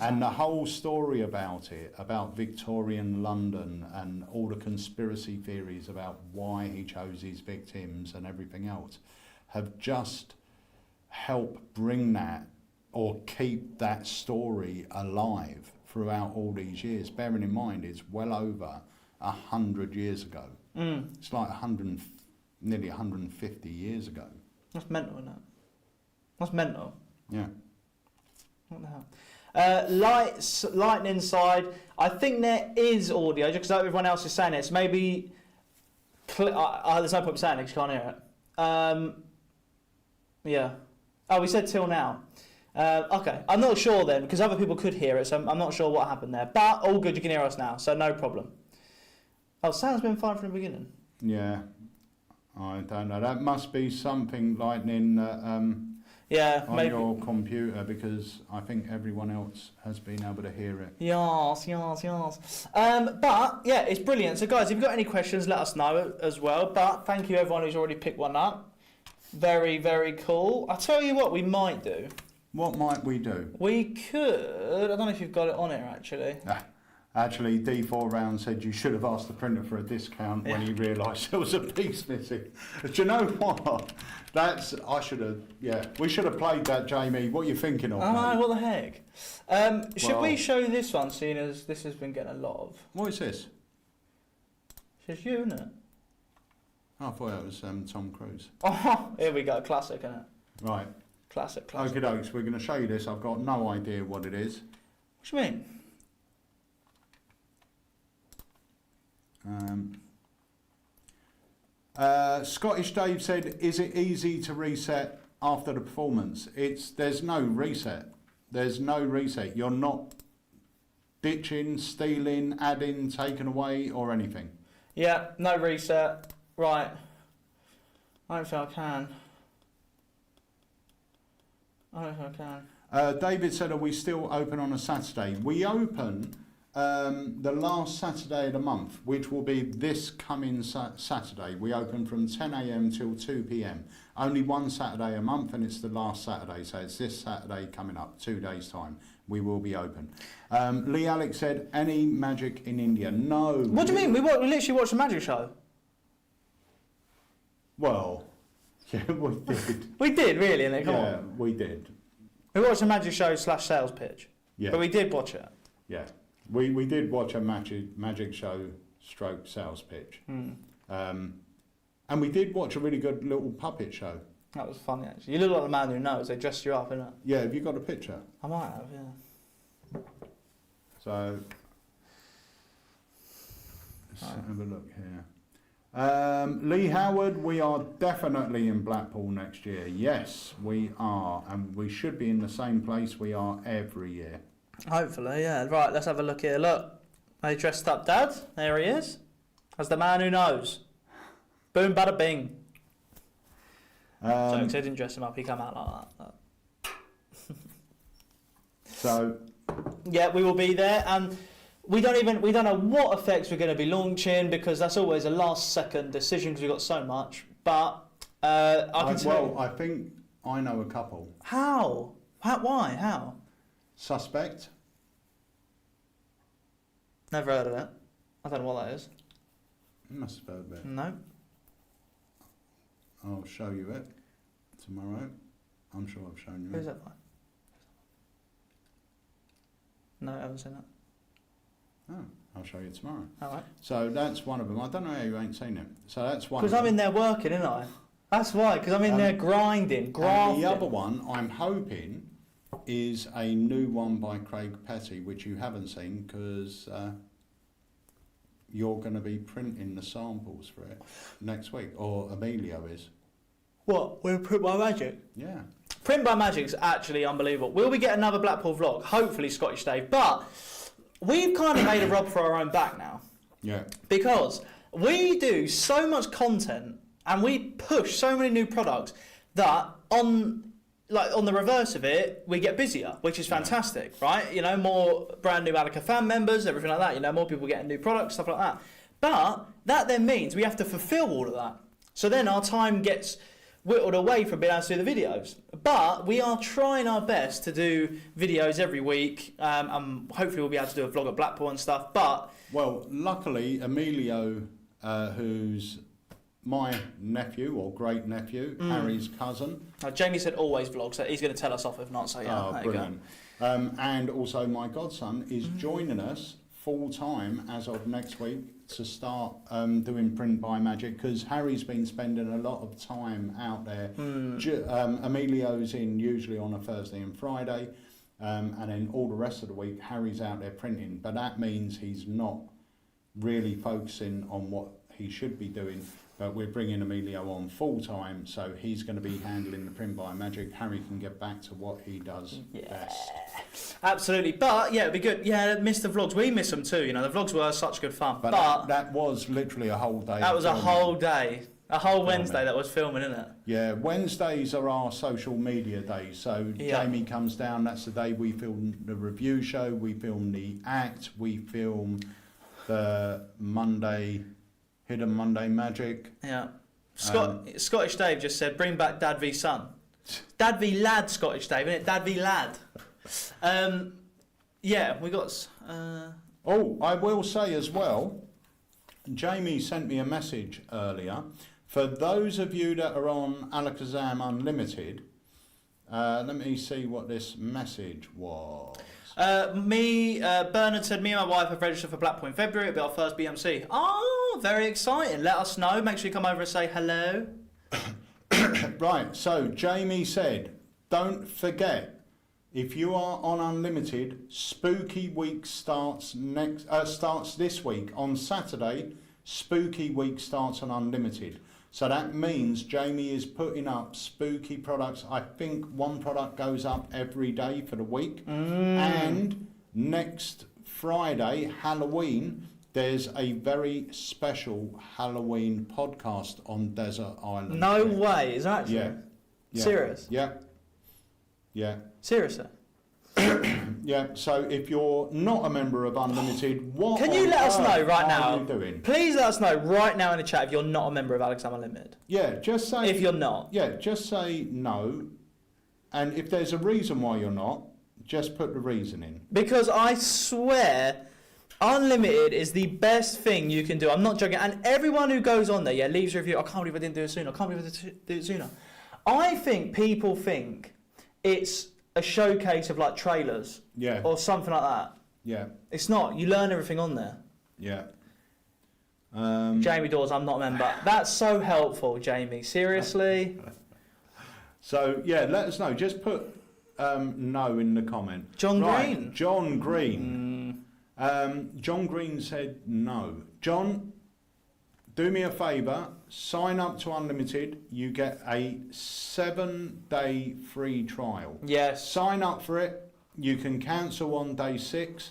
And the whole story about it, about Victorian London and all the conspiracy theories about why he chose his victims and everything else, have just helped bring that or keep that story alive throughout all these years. Bearing in mind, it's well over 100 years ago. It's like nearly 150 years ago. That's mental, isn't it? That's mental. Yeah. What the hell? Lightning side, I think there is audio, just because everyone else is saying it. So maybe, there's no point saying it because you can't hear it. Yeah. Oh, we said till now. Okay, I'm not sure then, because other people could hear it, so I'm not sure what happened there. But all good, you can hear us now, so no problem. Oh, sound's been fine from the beginning. Yeah. I don't know. That must be something lightning on maybe. your computer, because I think everyone else has been able to hear it. Yes. But yeah, it's brilliant. So guys, if you've got any questions, let us know as well. But thank you everyone who's already picked one up. Very, very cool. I'll tell you what we might do. What might we do? We could, I don't know if you've got it on here actually. Actually, D4 Round said you should have asked the printer for a discount when he realised there was a piece missing. Do you know what? We should have played that, Jamie. What are you thinking of? Oh, what the heck? Should we show this one, seeing as this has been getting a lot of... What is this? It's just you, isn't it? I thought that was Tom Cruise. Oh, here we go, classic, isn't it? Right. Classic. Okay, dokes, we're going to show you this. I've got no idea what it is. What do you mean? Scottish Dave said, is it easy to reset after the performance? There's no reset. There's no reset. You're not ditching, stealing, adding, taking away or anything. Yeah, no reset. Right. I don't think I can. David said, are we still open on a Saturday? We open the last Saturday of the month, which will be this coming Saturday. We open from 10 a.m. till 2 p.m. Only one Saturday a month, and it's the last Saturday, so it's this Saturday coming up, 2 days' time. We will be open. Lee Alex said, any magic in India? No. What do you mean? We literally watched a magic show. Well, yeah, we did. We did, really, innit? Come on. Yeah, we did. We watched a magic show / sales pitch. Yeah. But we did watch it. Yeah. We did watch a magic show / sales pitch. And we did watch a really good little puppet show. That was funny, actually. You look like the man who knows. They dressed you up, innit? Yeah, have you got a picture? I might have, yeah. So let's have a look here. Lee Howard, we are definitely in Blackpool next year. Yes, we are, and we should be in the same place we are every year. Hopefully, yeah. Right, let's have a look here. Look, they dressed up Dad. There he is. As the man who knows. Boom, bada bing. Jokes, they didn't dress him up. He come out like that. So, yeah, we will be there, and we don't know what effects we're going to be launching because that's always a last second decision because we've got so much. But I think I know a couple. How? Why? How? Suspect. Never heard of it. I don't know what that is. You must have heard of it. No. I'll show you it tomorrow. I'm sure I've shown you Who's it. that by? No, I haven't seen that. Oh, I'll show you tomorrow. All right. So that's one of them. I don't know how you ain't seen it. So that's one. Because I'm in there working, isn't I? That's why. Because I'm in there grinding, grafting. And the other one I'm hoping is a new one by Craig Petty, which you haven't seen because you're going to be printing the samples for it next week, or Emilio is. What? We're Print by Magic? Yeah. Print by Magic's actually unbelievable. Will we get another Blackpool vlog? Hopefully Scottish Dave. But we've kind of made a rub for our own back now. Yeah. Because we do so much content and we push so many new products that on the reverse of it, we get busier, which is fantastic, right? You know, more brand new Alakazam members, everything like that. You know, more people getting new products, stuff like that. But that then means we have to fulfill all of that. So then our time gets whittled away from being able to do the videos. But we are trying our best to do videos every week. And hopefully we'll be able to do a vlog at Blackpool and stuff. But well, luckily, Emilio, who's my nephew or great nephew, Harry's cousin. Jamie said always vlogs, so he's going to tell us off if not. So yeah, there brilliant. You go. And also my godson is joining us full time as of next week to start doing Print by Magic because Harry's been spending a lot of time out there. Emilio's in usually on a Thursday and Friday, and then all the rest of the week Harry's out there printing. But that means he's not really focusing on what he should be doing. But we're bringing Emilio on full time, so he's going to be handling the Print by Magic. Harry can get back to what he does best. Absolutely. But yeah, it'd be good. Yeah, miss the vlogs. We miss them too. You know, the vlogs were such good fun. But that was literally a whole day. That was a whole day. A whole Wednesday that was filming, isn't it? Yeah, Wednesdays are our social media days. So Jamie comes down, that's the day we film the review show, we film the act, we film the Hidden Monday Magic. Yeah. Scottish Dave just said, bring back Dad v Son. Dad v Lad, Scottish Dave, isn't it? Dad v Lad. Yeah, we got... Oh, I will say as well, Jamie sent me a message earlier. For those of you that are on Alakazam Unlimited, let me see what this message was. Bernard said, me and my wife have registered for Blackpool in February. It'll be our first BMC. Oh, very exciting. Let us know. Make sure you come over and say hello. Right, so Jamie said, don't forget, if you are on Unlimited, Spooky Week starts this week. On Saturday, Spooky Week starts on Unlimited. So that means Jamie is putting up spooky products. I think one product goes up every day for the week. And next Friday, Halloween, there's a very special Halloween podcast on Desert Island. No way, is that actually? Yeah. Serious? Yeah. Seriously? Yeah, so if you're not a member of Unlimited, what Can you let us know right now? are you doing? Please let us know right now in the chat if you're not a member of Alakazam Unlimited. Yeah, just say... If you're not. Yeah, just say no. And if there's a reason why you're not, just put the reason in. Because I swear, Unlimited is the best thing you can do. I'm not joking. And everyone who goes on there, leaves a review, I can't believe I didn't do it sooner. I can't believe I didn't do it sooner. I think people think it's a showcase of like trailers. Yeah. Or something like that. Yeah. It's not. You learn everything on there. Yeah. Jamie Dawes, I'm not a member. That's so helpful, Jamie. Seriously? So, yeah, let us know. Just put no in the comment. John Green. John Green. John Green said no. John, do me a favour, sign up to Unlimited. You get a 7-day free trial. Yes. Sign up for it. You can cancel on day 6,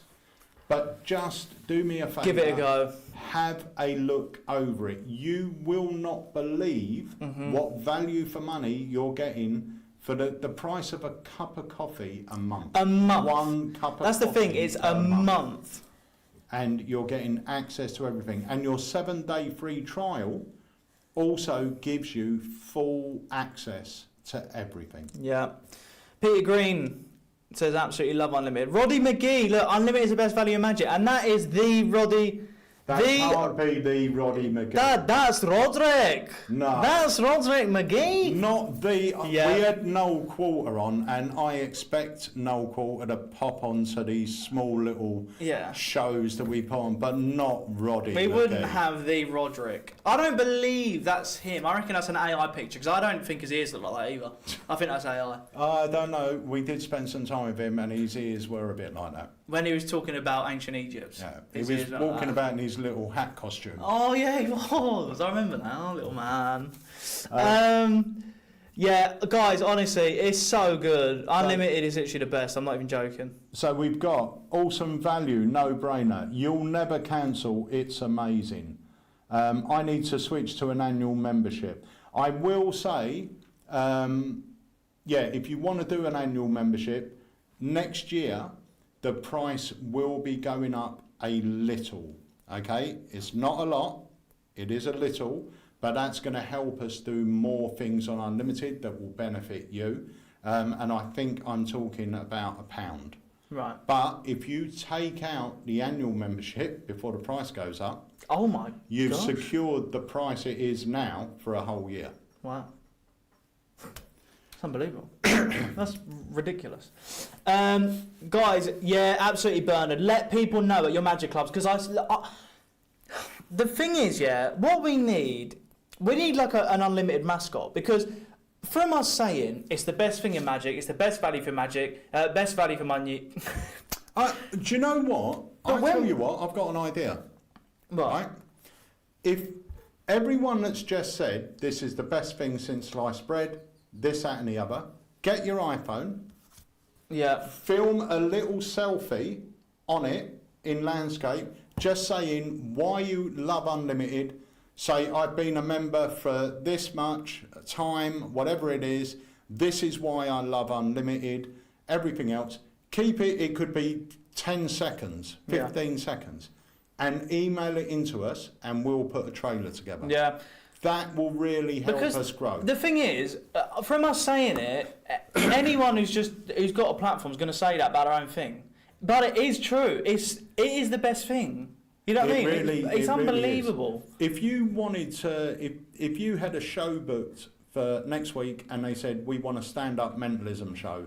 but just do me a favour. Give it a go. Have a look over it. You will not believe what value for money you're getting for the price of a cup of coffee a month. A month. One cup of coffee. That's the thing, it's a month. And you're getting access to everything. And your 7-day free trial also gives you full access to everything. Yeah. Peter Green says absolutely love Unlimited. Roddy McGee, look, Unlimited is the best value in Magic, and that is the Roddy. That can't be the Roddy McGee. That's Roderick. No. That's Roderick McGee. Not the... Yeah. We had Noel Quarter on, and I expect Noel Quarter to pop onto these small little shows that we put on, but not Roddy We McGee. wouldn't have the Roderick. I don't believe that's him. I reckon that's an AI picture, because I don't think his ears look like that either. I think that's AI. I don't know. We did spend some time with him, and his ears were a bit like that. When he was talking about ancient Egypt. Yeah, he was walking about in his little hat costume. Oh yeah, he was. I remember now, little man. Yeah, guys, honestly, it's so good. Unlimited is literally the best. I'm not even joking. So we've got awesome value, no brainer. You'll never cancel. It's amazing. I need to switch to an annual membership. I will say, if you want to do an annual membership, next year the price will be going up a little. Okay, it's not a lot, it is a little, but that's going to help us do more things on Unlimited that will benefit you. And I think I'm talking about £1. Right. But if you take out the annual membership before the price goes up, oh my you've gosh. secured the price it is now for a whole year. Wow. It's unbelievable. That's ridiculous. Guys, yeah, absolutely, Bernard. Let people know at your Magic clubs, because the thing is, yeah, what we need like an Unlimited mascot, because from us saying it's the best thing in Magic, it's the best value for Magic, best value for money. Do you know what? Tell you what, I've got an idea. Right? If everyone that's just said this is the best thing since sliced bread, this, that and the other, get your iPhone, film a little selfie on it in landscape, just saying why you love Unlimited. Say, I've been a member for this much time, whatever it is, this is why I love Unlimited, everything else. Keep it could be 10 seconds, 15 seconds, and email it into us and we'll put a trailer together. Yeah. That will really help us grow. The thing is, from us saying it, anyone who's got a platform is going to say that about their own thing. But it is true. It is the best thing. You know what I mean? It's unbelievable. Really, if you wanted to, if you had a show booked for next week and they said we want a stand-up mentalism show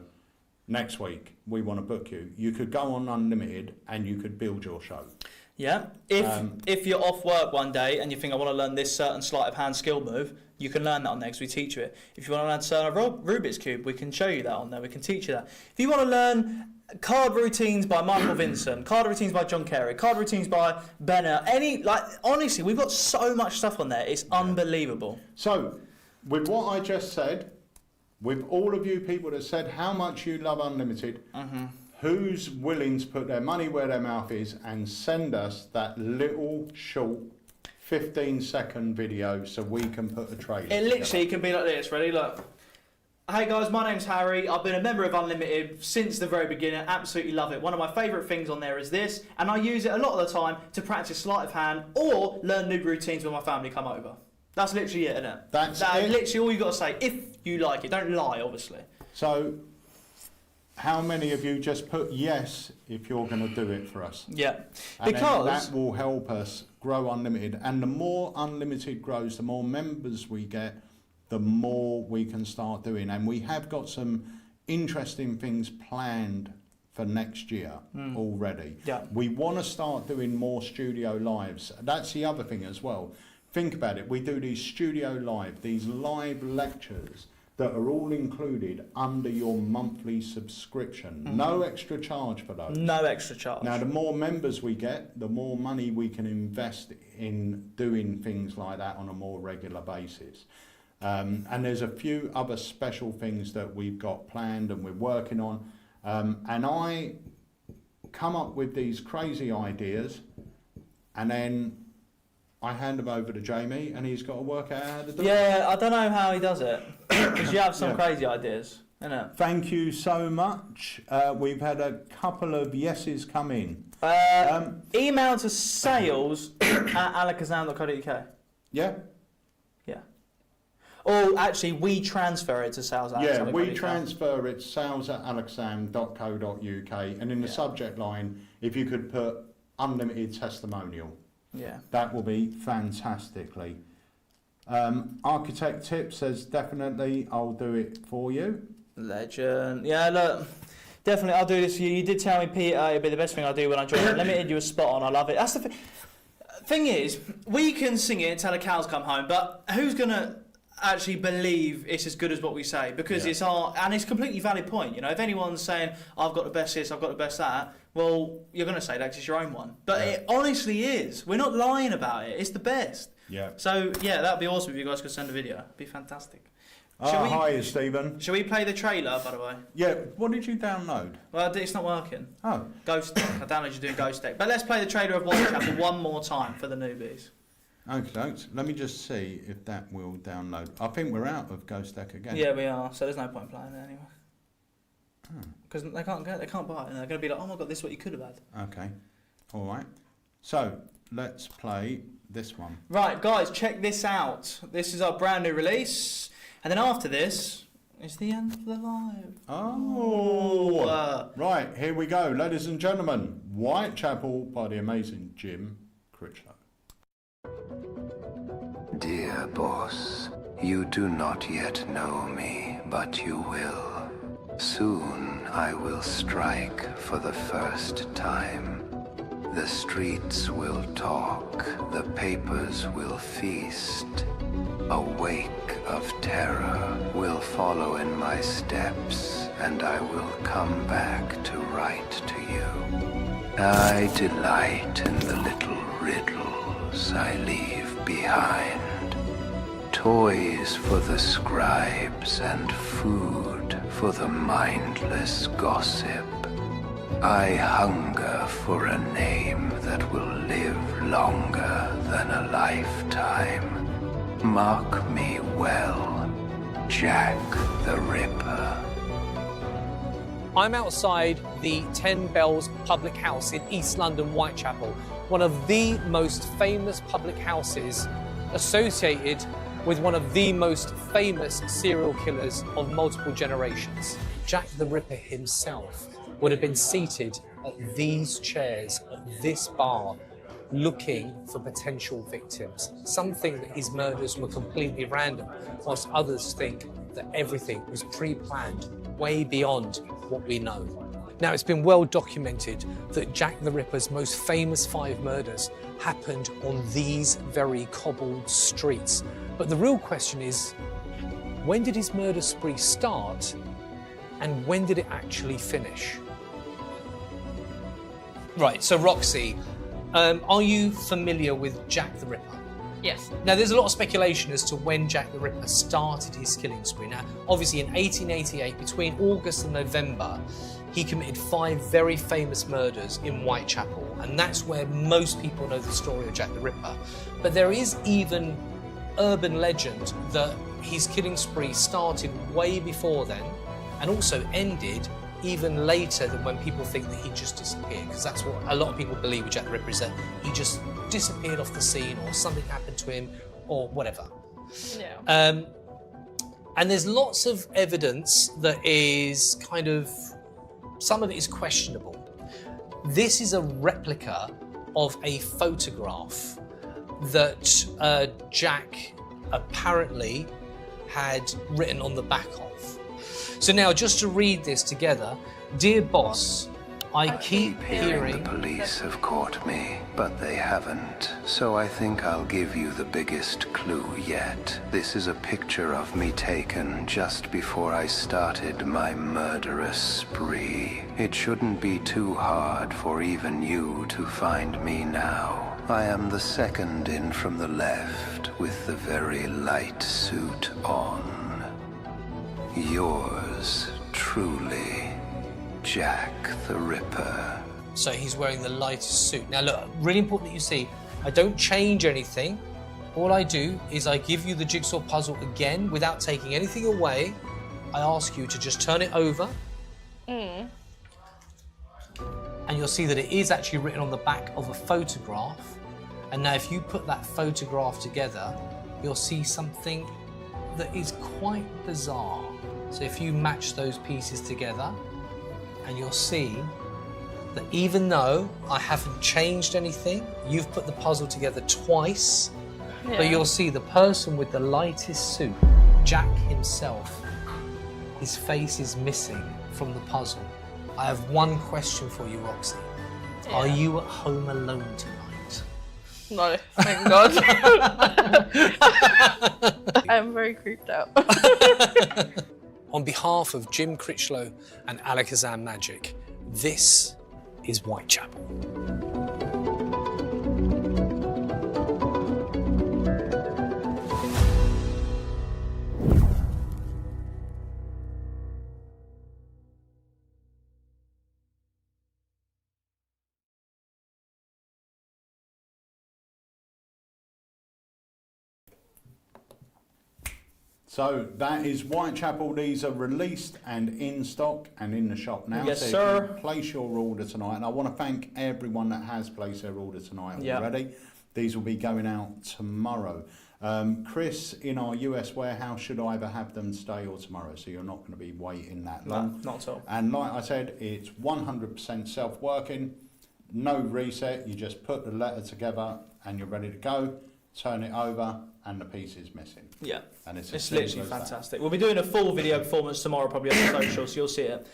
next week, we want to book you, you could go on Unlimited and you could build your show. Yeah. If you're off work one day and you think I want to learn this certain sleight of hand skill move, you can learn that on there because we teach you it. If you want to learn to turn a Rubik's Cube, we can show you that on there. We can teach you that. If you want to learn card routines by Michael Vincent, card routines by John Kerry, card routines by Benner, honestly, we've got so much stuff on there. It's unbelievable. So, with what I just said, with all of you people that said how much you love Unlimited, who's willing to put their money where their mouth is and send us that little short 15-second video so we can put a trailer It literally can be like this. Ready? Look. Hey guys, my name's Harry. I've been a member of Unlimited since the very beginning. Absolutely love it. One of my favourite things on there is this, and I use it a lot of the time to practice sleight of hand or learn new routines when my family come over. That's literally it, isn't it? That's literally all you got to say. If you like it, don't lie, obviously. So, how many of you just put yes if you're going to do it for us? Yeah, and because that will help us grow Unlimited, and the more Unlimited grows, the more members we get, the more we can start doing. And we have got some interesting things planned for next year already. Yeah. We want to start doing more studio lives. That's the other thing as well. Think about it. We do these studio live, these live lectures that are all included under your monthly subscription. No extra charge for those. No extra charge. Now, the more members we get, the more money we can invest in doing things like that on a more regular basis. And there's a few other special things that we've got planned and we're working on. And I come up with these crazy ideas, and then I hand them over to Jamie, and he's got to work out how to do it. Yeah, I don't know how he does it, because you have some crazy ideas, innit? Thank you so much. We've had a couple of yeses come in. Email to sales at alakazam.co.uk. Yeah? Yeah. Or actually, we transfer it to sales at Yeah, alakazam.co.uk. we transfer it sales at alakazam.co.uk, and in the subject line, if you could put unlimited testimonial. Yeah. That will be fantastically. Architect Tip says, definitely, I'll do it for you. Legend. Yeah, look, definitely, I'll do this for you. You did tell me, Peter, it'd be the best thing I do when I join Unlimited. You were spot on. I love it. That's the thing is, we can sing it until the cows come home, but who's going to actually believe it's as good as what we say? Because it's and it's a completely valid point. You know, if anyone's saying, I've got the best this, I've got the best that, well, you're going to say that because it's your own one. But it honestly is. We're not lying about it. It's the best. Yeah. So, yeah, that'd be awesome if you guys could send a video. It'd be fantastic. Hi, Stephen. Shall we play the trailer, by the way? Yeah. What did you download? Well, it's not working. Oh. Ghost Deck. I downloaded you doing Ghost Deck. But let's play the trailer of Whitechapel one more time for the newbies. Okay, let me just see if that will download. I think we're out of Ghost Deck again. Yeah, we are. So there's no point playing it anyway. Because they can't buy it, and they're going to be like, oh my god, this is what you could have had. Okay, all right. So let's play this one. Right, guys, check this out. This is our brand new release, and then after this, it's the end of the live. Oh, right, here we go, ladies and gentlemen. Whitechapel by the amazing Jim Critchlow. Dear boss, you do not yet know me, but you will. Soon I will strike for the first time. The streets will talk, the papers will feast. A wake of terror will follow in my steps, and I will come back to write to you. I delight in the little riddles I leave behind. Toys for the scribes and food for the mindless gossip. I hunger for a name that will live longer than a lifetime. Mark me well, Jack the Ripper. I'm outside the 10 Bells public house in East London, Whitechapel, one of the most famous public houses associated with one of the most famous serial killers of multiple generations. Jack the Ripper himself would have been seated at these chairs at this bar looking for potential victims. Some think that his murders were completely random, whilst others think that everything was pre-planned way beyond what we know. Now, it's been well documented that Jack the Ripper's most famous 5 murders happened on these very cobbled streets. But the real question is, when did his murder spree start and when did it actually finish? Right, so Roxy, are you familiar with Jack the Ripper? Yes. Now, there's a lot of speculation as to when Jack the Ripper started his killing spree. Now, obviously in 1888, between August and November, he committed 5 very famous murders in Whitechapel, and that's where most people know the story of Jack the Ripper. But there is even urban legend that his killing spree started way before then and also ended even later than when people think that he just disappeared, because that's what a lot of people believe with Jack the Ripper, is that he just disappeared off the scene or something happened to him or whatever. Yeah. And there's lots of evidence that is kind of, some of it is questionable. This is a replica of a photograph that Jack apparently had written on the back of. So now, just to read this together, dear boss, I keep Hearing hearing. the police have caught me, but they haven't. So I think I'll give you the biggest clue yet. This is a picture of me taken just before I started my murderous spree. It shouldn't be too hard for even you to find me now. I am the second in from the left with the very light suit on. Yours truly, Jack the Ripper. So he's wearing the lightest suit. Now look, really important that you see, I don't change anything. All I do is I give you the jigsaw puzzle again without taking anything away. I ask you to just turn it over. And you'll see that it is actually written on the back of a photograph. And now if you put that photograph together, you'll see something that is quite bizarre. So if you match those pieces together, and you'll see that even though I haven't changed anything, you've put the puzzle together twice, but you'll see the person with the lightest suit, Jack himself, his face is missing from the puzzle. I have one question for you, Roxy. Are you at home alone tonight? No, thank God. I'm very creeped out. On behalf of Jim Critchlow and Alakazam Magic, this is Whitechapel. So that is Whitechapel. These are released and in stock and in the shop now. Yes, so sir. you can place your order tonight. And I want to thank everyone that has placed their order tonight already. These will be going out tomorrow. Chris, in our US warehouse, should either have them today or tomorrow, so you're not going to be waiting that long. No, not at all. And like I said, it's 100% self-working, no reset. You just put the letter together and you're ready to go. Turn it over and the piece is missing. Yeah, and it's literally fantastic. We'll be doing a full video performance tomorrow, probably on the social, so you'll see it.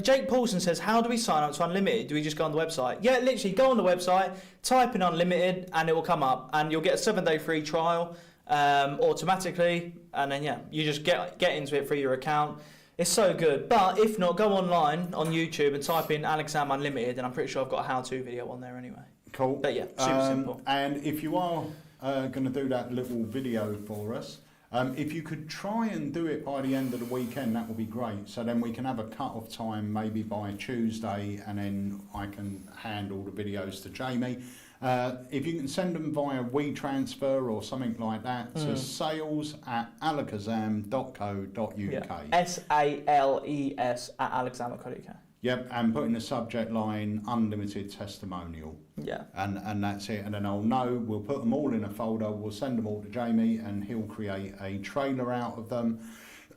Jake Paulson says, how do we sign up to Unlimited? Do we just go on the website? Yeah, literally, go on the website, type in Unlimited, and it will come up, and you'll get a 7-day free trial automatically, and then, you just get into it through your account. It's so good. But if not, go online on YouTube and type in Alakazam Unlimited, and I'm pretty sure I've got a how-to video on there anyway. Cool. But yeah, super simple. And if you are going to do that little video for us, if you could try and do it by the end of the weekend, that would be great. So then we can have a cut-off time maybe by Tuesday, and then I can hand all the videos to Jamie. If you can send them via WeTransfer or something like that to sales@alakazam.co.uk. SALES@alakazam.co.uk. Yep, and put in the subject line unlimited testimonial. Yeah. And that's it. And then I'll know, we'll put them all in a folder, we'll send them all to Jamie and he'll create a trailer out of them.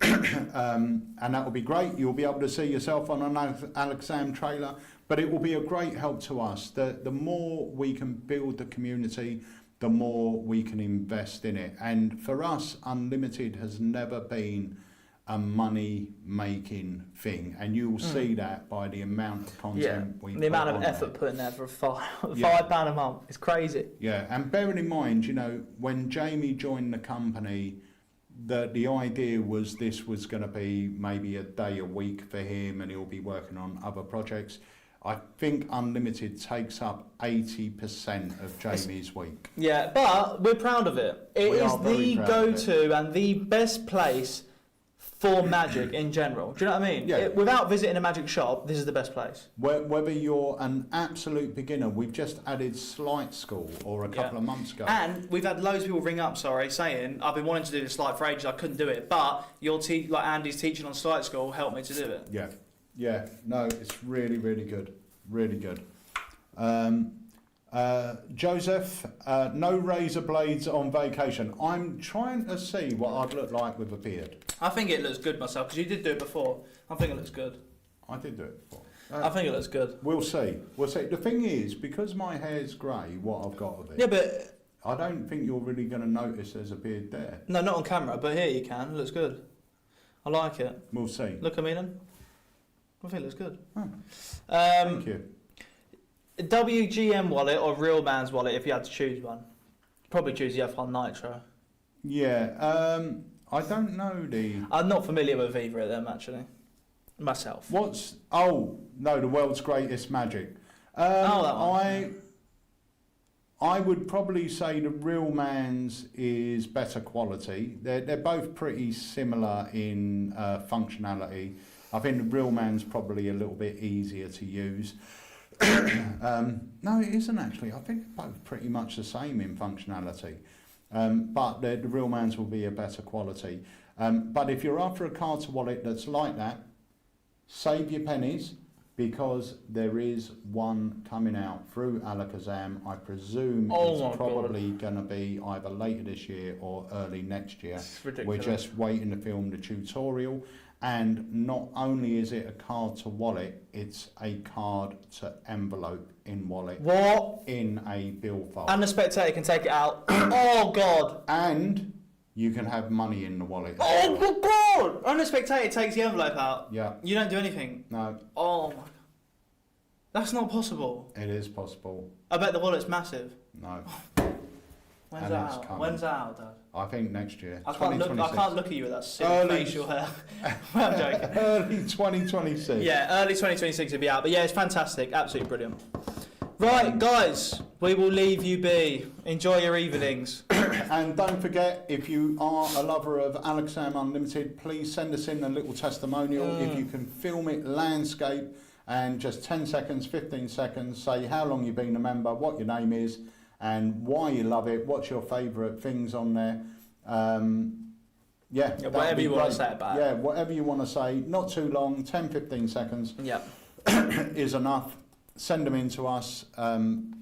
And that will be great. You'll be able to see yourself on an Alakazam trailer, but it will be a great help to us. The more we can build the community, the more we can invest in it. And for us, Unlimited has never been a money-making thing, and you'll see that by the amount of content we put on. The amount of effort put in there for £5 a month. It's crazy. Yeah, and bearing in mind, when Jamie joined the company, the idea was this was going to be maybe a day a week for him, and he'll be working on other projects. I think Unlimited takes up 80% of Jamie's week. Yeah, but we're proud of it. It is the go-to and the best place for magic in general. Do you know what I mean? Yeah. Without visiting a magic shop, this is the best place. Whether you're an absolute beginner, we've just added Sleight School or a couple of months ago. And we've had loads of people ring up, saying, I've been wanting to do this Sleight for ages, I couldn't do it, but like Andy's teaching on Sleight School helped me to do it. Yeah, no, it's really, really good. Really good. Joseph, no razor blades on vacation. I'm trying to see what I'd look like with a beard. I think it looks good myself, because you did do it before. I think it looks good. I did do it before. I think it looks good. We'll see. The thing is, because my hair's grey, what I've got of it. Yeah, but I don't think you're really going to notice there's a beard there. No, not on camera, but here you can. It looks good. I like it. We'll see. Look at me then. I think it looks good. Oh. Thank you. WGM wallet or Real Man's wallet, if you had to choose one? Probably choose the F1 Nitro. Yeah, I don't know I'm not familiar with either of them, actually. Myself. Oh, no, the world's greatest Magic. That one. I would probably say the Real Man's is better quality. They're both pretty similar in functionality. I think the Real Man's probably a little bit easier to use. No, it isn't actually. I think they're both pretty much the same in functionality. But the Real Man's will be a better quality. But if you're after a card to wallet that's like that, save your pennies, because there is one coming out through Alakazam. I presume it's probably going to be either later this year or early next year. It's ridiculous. We're just waiting to film the tutorial. And not only is it a card to wallet, it's a card to envelope in wallet. What? In a bill file. And the spectator can take it out. Oh, God. And you can have money in the wallet. Oh, my God. And the spectator takes the envelope out. Yeah. You don't do anything. No. Oh, my God. That's not possible. It is possible. I bet the wallet's massive. No. When's And that it's out? coming. When's that out, Dad? I think next year. I can't look at you with that silly Early- facial hair. I'm joking. Early 2026. Yeah, early 2026 will be out. But yeah, it's fantastic. Absolutely brilliant. Right, guys, we will leave you be. Enjoy your evenings. And don't forget, if you are a lover of Alakazam Unlimited, please send us in a little testimonial. If you can film it landscape and just 10 seconds, 15 seconds, say how long you've been a member, what your name is, and why you love it, what's your favourite things on there. Yeah, whatever you want to say about it. Yeah, whatever you want to say. Not too long, 10, 15 seconds is enough. Send them in to us,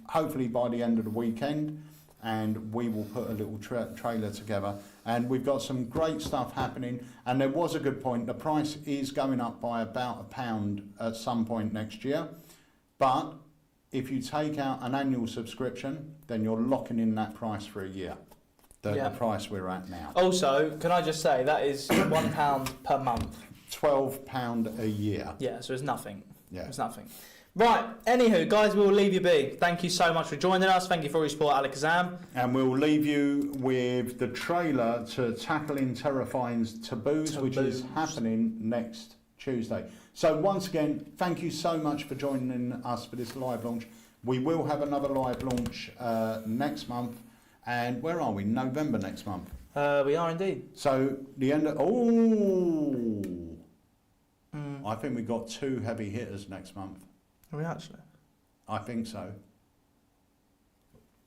hopefully by the end of the weekend, and we will put a little trailer together. And we've got some great stuff happening. And there was a good point. The price is going up by about £1 at some point next year. But if you take out an annual subscription, then you're locking in that price for a year. The price we're at now. Also, can I just say, that is £1 per month. £12 a year. Yeah, so it's nothing. Yeah. It's nothing. Right, anywho, guys, we'll leave you be. Thank you so much for joining us. Thank you for your support, Alakazam. And we'll leave you with the trailer to Tackling Terrifying Taboos, which is happening next Tuesday. So once again, thank you so much for joining us for this live launch. We will have another live launch next month. And where are we? November next month. We are indeed. So the end of... I think we've got 2 heavy hitters next month. Are we actually? I think so.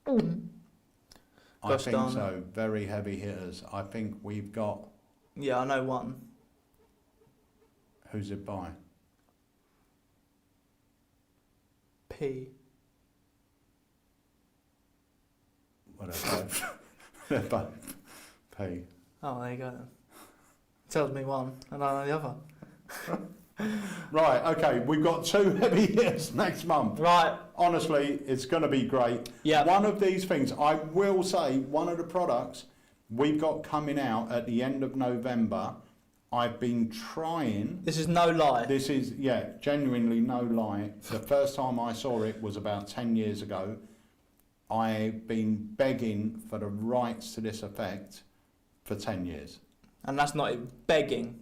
I Gosh think darn. so. Very heavy hitters. I think we've got... Yeah, I know one. Who's it by? P. Whatever. They're both P. Oh, there you go then. Tells me one, and I know the other. Right, okay, we've got 2 heavy hitters next month. Right. Honestly, it's going to be great. Yeah. One of these things, I will say, one of the products we've got coming out at the end of November, I've been trying... This is no lie. This is, yeah, genuinely no lie. The first time I saw it was about 10 years ago. I've been begging for the rights to this effect for 10 years. And that's not it. Begging.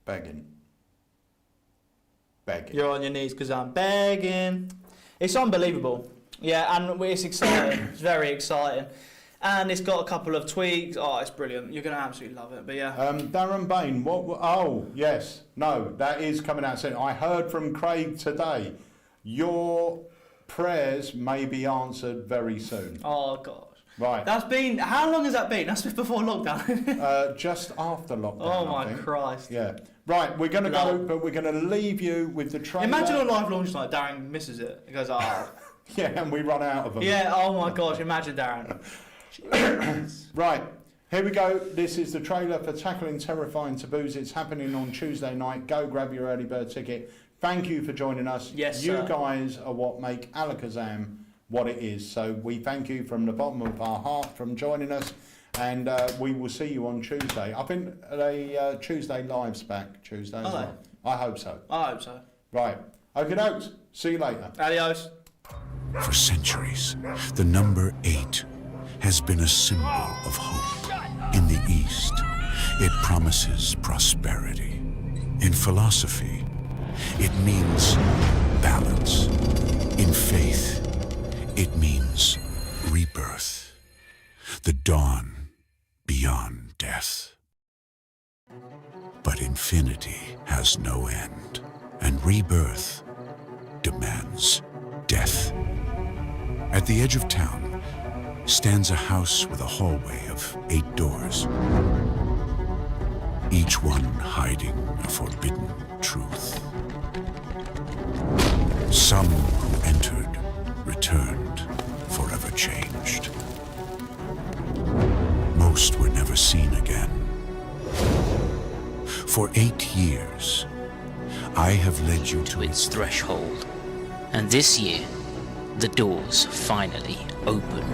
Begging. You're on your knees because I'm begging. It's unbelievable. Yeah, and it's exciting. It's very exciting. And it's got a couple of tweaks. Oh, it's brilliant. You're going to absolutely love it. But yeah. Darren Bain, oh, yes. No, that is coming out soon. I heard from Craig today. Your prayers may be answered very soon. Oh, gosh. Right. That's been... How long has that been? That's before lockdown. Just after lockdown, Oh, I my think. Christ. Yeah. Right, we're going to go, but we're going to leave you with the trailer. Imagine a live launch night, Darren misses it. He goes, oh. Yeah, and we run out of them. Yeah, oh my gosh, imagine Darren. Right, here we go. This is the trailer for Tackling Terrifying Taboos. It's happening on Tuesday night. Go grab your early bird ticket. Thank you for joining us. Yes, you sir. guys are what make Alakazam what it is. So we thank you from the bottom of our heart from joining us. And we will see you on Tuesday. I think Tuesday live's back Tuesday as well. I hope so. I hope so. Right. Okay, dokes. See you later. Adios. For centuries, the number 8 has been a symbol of hope. In the East, it promises prosperity. In philosophy, it means balance. In faith, it means rebirth. The dawn beyond death. But infinity has no end, and rebirth demands death. At the edge of town stands a house with a hallway of 8 doors, each one hiding a forbidden truth. Some who entered, returned, forever changed. Most were never seen again. For 8 years, I have led you to its threshold. And this year, the doors finally open.